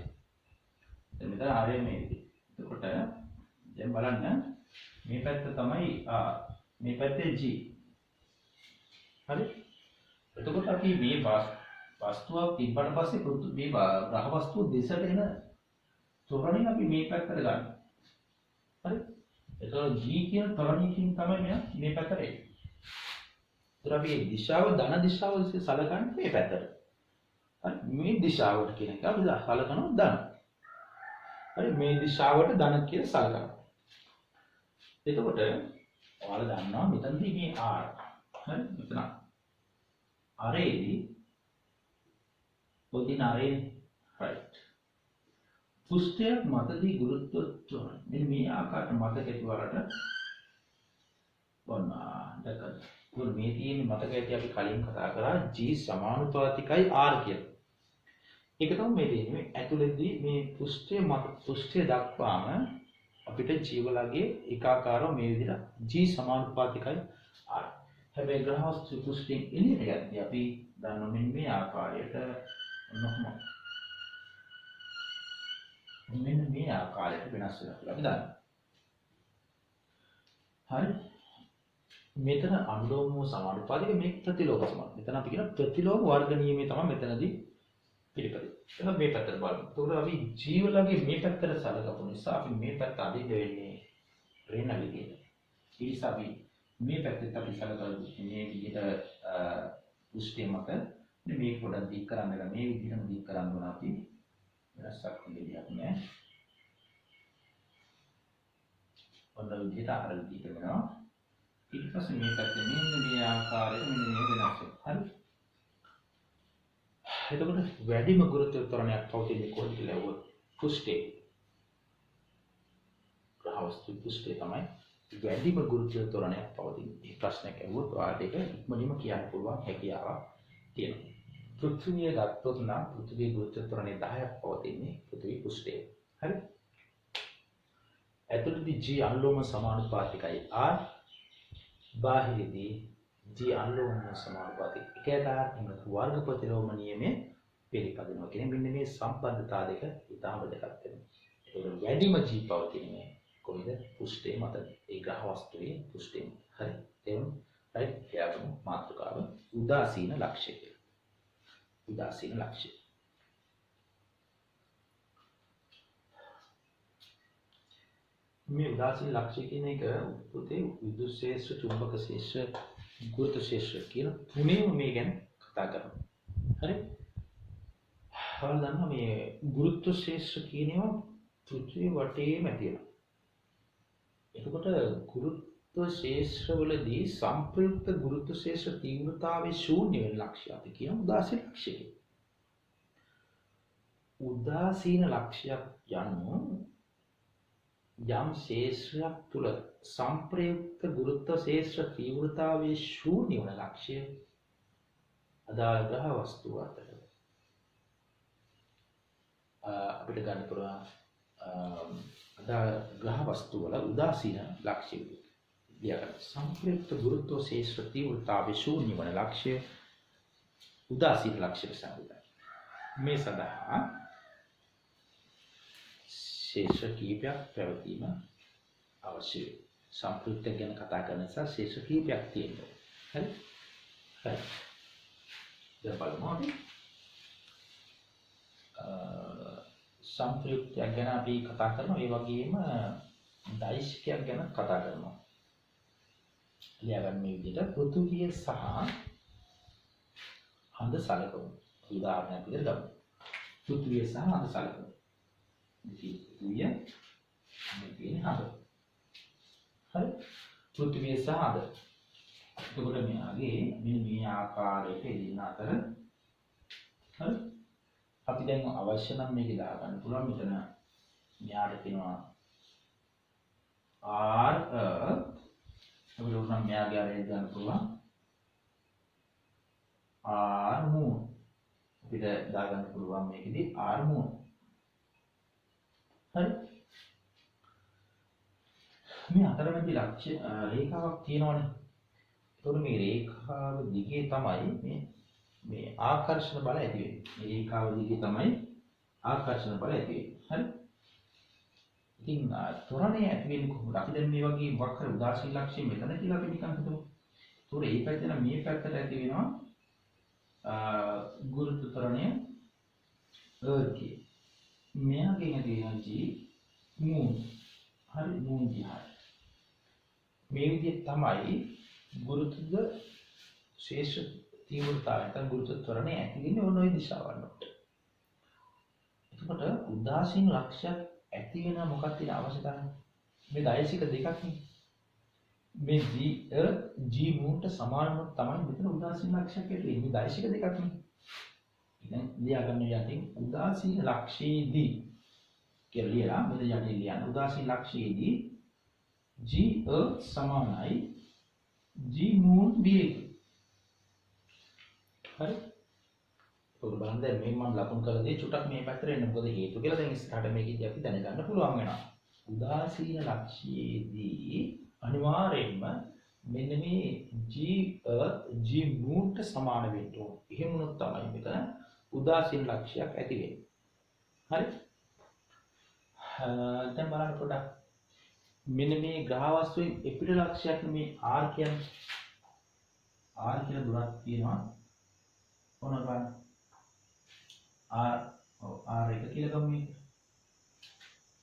දැන් මෙතන ආරය මේ විදිහට. එතකොට දැන් බලන්න මේ පැත්ත තමයි R. මේ පැත්තේ G. හරි? එතකොට අපි මේ වස්තුවක් තිබ්බට පස්සේ මේ ග්‍රහ වස්තුව දෙසට එන ත්වරණය අපි මේ පැත්තට ගන්න. හරි? එතකොට G කියන ත්වරණයකින් තමයි මේ පැත්තට එන්නේ. එතකොට අපි මේ දිශාව ධන දිශාව සලකන්නේ මේ පැත්තට. හරි? මේ දිශාවට කියන එක අපි සලකනවා ධන. හරි? මේ දිශාවට ධන කියලා සලකනවා. එතකොට ඔයාලා දන්නවා මෙතනදී මේ R. හරි? මෙතන අරේදී පොදින අරේ right පෘෂ්ඨයක් මතදී ගුරුත්ව මෙන්න මේ ආකාරයට මතක ඇතිවලට බොන්න මේ තියෙන මතක ඇති අපි කලින් කතා කරා G සමානුපාතිකයි R කියලා. ඒක තමයි මේ තියෙන්නේ. ඇතුළේදී මේ පෘෂ්ඨය දක්වාම අපිට ජීවලගේ ඒකාකාරව මේ විදිහට G සමානුපාතිකයි R. හැබැයි ග්‍රහ වස්තු පෘෂ්ඨයෙන් එළියට යද්දී අපි දන්නවා මෙන්න මේ ආකාරයට මෙන්න මේ ආකාරයට වෙනස් වෙනවා කියලා අපි දන්නවා. හරි? මෙතන අනුලෝම සමානුපාතික මේක ප්‍රතිලෝම සමාන. මෙතන අපි කියන ප්‍රතිලෝම වර්ග නියමයේ තමයි මෙතනදී පිළිපදින්නේ. එහෙනම් මේ පැත්තට බලමු. ඒකට අපි ජීවලගේ මේ පැත්තට සලකපු නිසා අපි මේ පැත්ත අදින්න වෙන්නේ ඍණ විදියට. ඒ නිසා අපි මේ පැත්තට අපි සලකලා මේ විදිහට පෘෂ්ඨය මත මේ පොඩක් දික් කරන්න ගන්න මේ විදිහටම දික් කරන්න ඕන අපි වෙනසක් දෙයක් නෑ. ඔන්න විදිහට අර දික් කරනවා. ඊට පස්සේ මේ පැත්තේ මෙන්න මේ ආකාරයට මෙන්න මේ වෙනස් වෙනවා. හරි? එතකොට වැඩිම ගුරුත්ව ත්වරණයක් පවතින්නේ කොහොමද කියලා වුණොත් පෘෂ්ඨේ. ග්‍රහ වස්තු පෘෂ්ඨේ තමයි වැඩිම ගුරුත්වය ත්වරණයක් පවතින. මේ ප්‍රශ්නයක් ඇහුවොත් ඔයාලට ඒක ඉක්මනින්ම කියන්න පුළුවන් හැකියාවක් තියෙනවා. පෘථිවිය ගත්තොත් නම් පෘථිවියේ ගුරුත්ව ත්වරණය 10ක් පවතින්නේ පෘථිවි පෘෂ්ඨයේ. හරි? ඇතුළතදී G අනුලෝම සමානුපාතිකයි R, බාහිරදී G අනුලෝම සමානුපාතික 1/r වර්ග ප්‍රතිලෝම නියමයේ පිළිපදිනවා. කියන්නේ මෙන්න මේ සම්බන්ධතා දෙක ඉතාම වැදගත් වෙනවා. ඒකට වැඩිම G පවතින්නේ කොහෙද? පෘෂ්ඨයේ මත. ඒ ග්‍රහ වස්තුවේ පෘෂ්ඨයේ. හරි. එතන රයිට් එයාගම මාතෘකාව උදාසීන ලක්ෂ්‍ය කියලා. උදාසීන ලක්ෂ්‍ය. මේ උදාසීන ලක්ෂ්‍ය කියන එක උපතේ විද්‍යුත් ශේෂ්ත්‍ර, චුම්බක ශේෂ්ත්‍ර, ගුරුත්ව ශේෂ්ත්‍ර කියන තුනේම මේ ගැන කතා කරනවා. හරි? ඔයාලා දන්නවා මේ ගුරුත්ව ශේෂ්ත්‍ර කියන ඒවා පෘථිවිය වටේම තියෙනවා. එතකොට ගුරුත්ව ශේෂ්ත්‍රවලදී සංප්‍රයුක්ත ගුරුත්ව ශේෂ්ත්‍ර තීව්‍රතාවයේ ශූන්‍ය වෙන ලක්ෂ්‍ය අපි කියන උදාසීන ලක්ෂ්‍ය කියලා. උදාසීන ලක්ෂ්‍යයක් යනු යම් ශේෂ්ත්‍රයක් තුළ සංප්‍රයුක්ත ගුරුත්ව ශේෂ්ත්‍ර තීව්‍රතාවයේ ශූන්‍ය වන ලක්ෂ්‍ය අදාළ ග්‍රහ වස්තුව අතර අපිට ගන්න පුළුවන් අදාළ ග්‍රහ වස්තු වල උදාසීන ලක්ෂ්‍ය විදියට සංප්‍රයුක්ත ගුරුත්ව ශේෂ්ත්‍ර තීව්‍රතාවයේ ශූන්‍ය වන ලක්ෂ්‍ය උදාසීන ලක්ෂ්‍ය සංවිධානය. මේ සඳහා ශේෂ්ත්‍ර කීපයක් පැවතීම අවශ්‍යයි. සංප්‍රයුක්ත ගැන කතා කරන නිසා ශේෂ්ත්‍ර කීපයක් තියෙනවා. හරි? හරි. දැන් බලමු අපි සංප්‍රයුක්තයක් ගැන අපි කතා කරනවා. ඒ වගේම දෛශිකයක් ගැන කතා කරනවා. ලියාගන්න මේ විදිහට පෘථුවිය සහ හඳ සලකමු. උදාහරණයක් විදිහට ගමු. පෘථුවිය සහ හඳ සලකමු. පෘථුවිය මේ හඳ. හරි? පෘථුවිය සහ හඳ. එතකොට මෙයාගේ මෙන්න මේ ආකාරයට එදින අතර හරි? අපි දැන් අවශ්‍ය නම් මේක දාගන්න පුළුවන්. මෙතන මෙයාට තියෙනවා R අපිට උනම් මෙයාගේ ආරේ ගන්න පුළුවන් R moon. අපිට දාගන්න පුළුවන් මේකෙදි R moon. හරි? මේ අතරමැදි ලක්ෂ්‍ය රේඛාවක් තියෙනවනේ. ඒතකොට මේ රේඛාව දිගේ තමයි මේ ආකර්ෂණ බල ඇති වෙන්නේ. මේ රේඛාව දිගේ තමයි ආකර්ෂණ බල ඇති වෙන්නේ. හරි? ඉතින් ත්වරණය ඇති වෙන්නේ කොහොමද? අපි දැන් මේ වගේ මොකක් හරි උදාසීන ලක්ෂ්‍ය මෙතන කියලා අපි නිකන් හිතමු. ඒතකොට මේ පැත්තෙන් මේ පැත්තට ඇති වෙනවා ගුරුත්ව ත්වරණය Earth. මෙයාගෙන් ඇති වෙනවා G moon. හරි? moon දිහා. මේ විදිහට තමයි ගුරුත්ව ශේෂ්ත්‍ර තීව්‍රතාවය නැත්නම් ගුරුත්ව ත්වරණය ඇති වෙන්නේ ඔන්න ඔය දිශාවන් වලට. එතකොට උදාසීන ලක්ෂ්‍යයක් ඇති වෙන මොකක්ද තියෙන අවශ්‍යතාවය? මේ දෛශික දෙකක් නේ. මේ G moonට සමානව තමයි මෙතන උදාසීන ලක්ෂ්‍යයක් ඇති වෙන්නේ. මේ දෛශික දෙකක් නේ. ඉතින් ලියාගන්න යටින් උදාසීන ලක්ෂයේදී කියලා ලියලා මෙතන යටින් ලියන්න උදාසීන ලක්ෂයේදී G Earth සමානයි G moon BA. හරි? ඔක බලන්න දැන් මේ මම ලකුණු කරලා දෙයි චුට්ටක් මේ පැත්තට එන්න. මොකද හේතු කියලා දැන් ඉස්සරහට මේකදී අපි දැනගන්න පුළුවන් වෙනවා. උදාසීන ලක්ෂයේදී අනිවාර්යයෙන්ම මෙන්න මේ G Earth G moon ට සමාන වෙන්න ඕන. එහෙම වුණොත් තමයි මෙතන උදාසීන ලක්ෂයක් ඇති වෙන්නේ. හරි? දැන් බලන්න පොඩ්ඩක්. මෙන්න මේ ග්‍රහ වස්තුවේ එපිට ලක්ෂයක් මේ R කියන්නේ. R කියන දුරක් තියෙනවා. ඕන බලන්න. R එක කියලා ගමු මේක.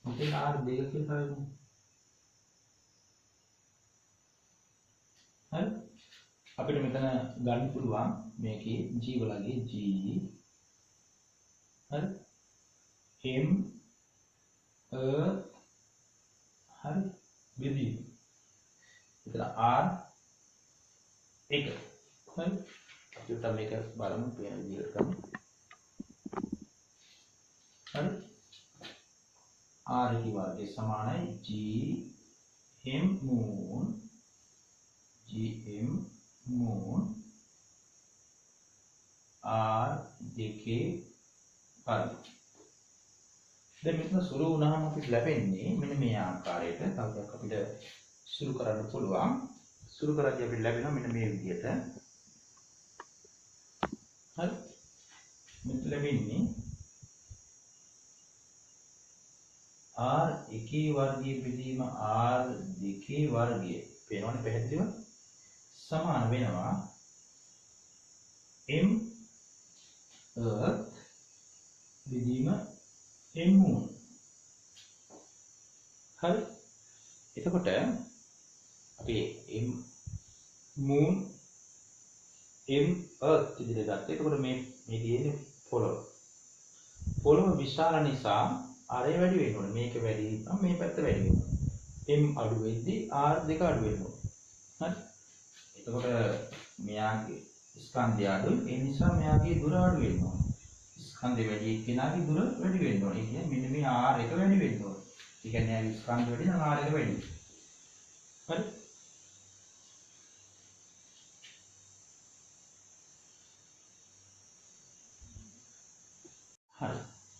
මෙතන R දෙක කියලා ගමු. හරි? අපිට මෙතන ගන්න පුළුවන් මේකේ G වලගේ G හරි? M හරි? බෙදී. මෙතන R එක. හරි? අපිට මේක බලමු වෙන විදිහට ගමු. හරි? R එක වර්ගය සමානයි G M moon GM moon R දෙකේ වර්ගය. දැන් මෙතන සුළු වුණාම අපිට ලැබෙන්නේ මෙන්න මේ ආකාරයට. තවදක් අපිට සුළු කරන්න පුළුවන්. සුළු කරද්දී අපිට ලැබෙනවා මෙන්න මේ විදිහට. හරි. මෙතන ලැබෙන්නේ R එකේ වර්ගයේ බෙදීම R දෙකේ වර්ගය. පේනවනේ පැහැදිලිව? සමාන වෙනවා M earth බෙදීම M moon. හරි. එතකොට අපි M moon M earth විදිහට ගත්තා. එතකොට මේ තියෙන්නේ පොළොව. පොළොව විශාල නිසා R වැඩි වෙන්න ඕනේ. මේක වැඩි නම් මේ පැත්ත වැඩි වෙනවා. M අඩු වෙද්දී R දෙක අඩු වෙන්න ඕනේ. හරි. එතකොට මෙයාගේ ස්කන්ධය අඩුයි. ඒ නිසා මෙයාගේ දුර අඩු වෙන්න ඕනේ. ස්කන්ධය වැඩි එක්කෙනාගේ දුර වැඩි වෙන්න ඕනේ. ඒ කියන්නේ මෙන්න මේ R එක වැඩි වෙන්න ඕනේ. ඒ කියන්නේ ආ ස්කන්ධ වැඩි නම් R එක වැඩි. හරි. හරි.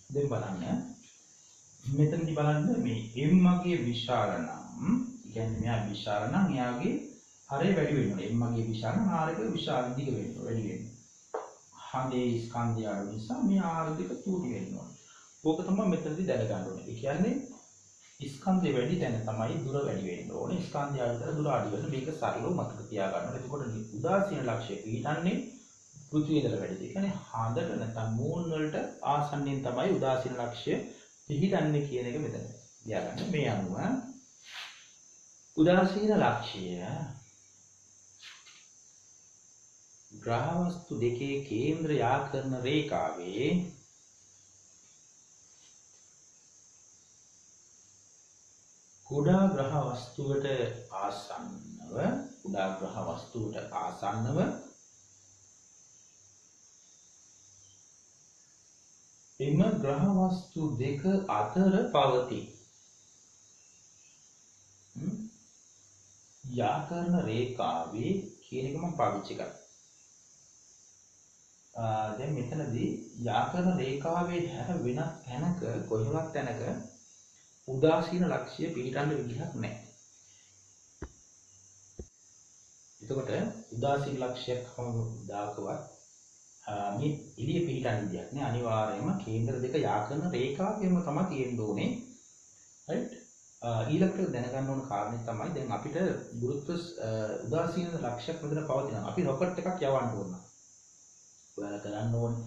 දැන් බලන්න. මෙතනදී බලන්න මේ M මගේ විශාල නම්, ඒ කියන්නේ මෙයා විශාල නම් එයාගේ R වැඩි වෙන්න ඕනේ. M මගේ විශාල නම් R එක විශාල දිග වෙන්න වැඩි වෙන්න. හඳේ ස්කන්ධය අඩු නිසා මේ R දෙක තුටි වෙන්න ඕනේ. ඕක තමයි මෙතනදී දැනගන්න ඕනේ. ඒ කියන්නේ ස්කන්ධය වැඩි තැන තමයි දුර වැඩි වෙන්න ඕනේ. ස්කන්ධය අඩු තැන දුර අඩු වෙන මේක සරලව මතක තියාගන්න ඕනේ. එතකොට උදාසීන ලක්ෂ්‍ය පිටන්නේ පෘථිවිය ඉඳලා වැඩි. ඒ කියන්නේ හඳට නැත්නම් මූන් වලට ආසන්නයෙන් තමයි උදාසීන ලක්ෂ්‍ය පිහිටන්නේ කියන එක මෙතන තියාගන්න. මේ අනුව උදාසීන ලක්ෂ්‍ය ග්‍රහ වස්තු දෙකේ කේන්ද්‍ර යාකරන රේඛාවේ කුඩා ග්‍රහ වස්තුවට ආසන්නව එම ග්‍රහ වස්තු දෙක අතර පවතී. යාකරන රේඛාවේ කියන එක මම පාවිච්චි කරා. දැන් මෙතනදී යාකරන රේඛාවේ හැර වෙනත් තැනක කොහෙවත් තැනක උදාසීන ලක්ෂ්‍ය පිළිටන්න විදිහක් නැහැ. එතකොට උදාසීන ලක්ෂ්‍යයක් කවදාකවත් මේ එළිය පිළිටන්න විදිහක් නෑ. අනිවාර්යයෙන්ම කේන්ද්‍ර දෙක යාකරන රේඛාවෙම තමයි තියෙන්න ඕනේ. right? ඊළඟට දැනගන්න ඕන කාරණේ තමයි දැන් අපිට ගුරුත්ව උදාසීන ලක්ෂ්‍යයක් මෙතන පවතිනවා. අපි රොකට් එකක් යවන්න ඕන. ඔයාලා කරන්න ඕනේ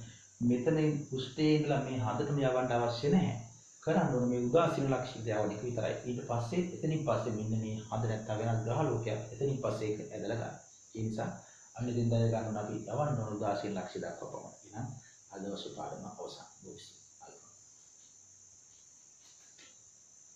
මෙතන උස්තේ ඉඳලා මේ හදටම යවන්න අවශ්‍ය නැහැ. කරන්න ඕනේ මේ උදාසීන ලක්ෂ්‍යයට යවන එක විතරයි. ඊට පස්සේ එතනින් පස්සේ මෙන්න මේ හද නැත්තම් වෙනස් ග්‍රහ ලෝකයක් එතනින් පස්සේ ඒක ඇදලා ගන්න. ඒ නිසා අන්න දෙන්න දැන ගන්න අපි යවන්න ඕන උදාසීන ලක්ෂ්‍ය දක්වා පමණයි. එහෙනම් අද දවසේ පාඩම අවසන්.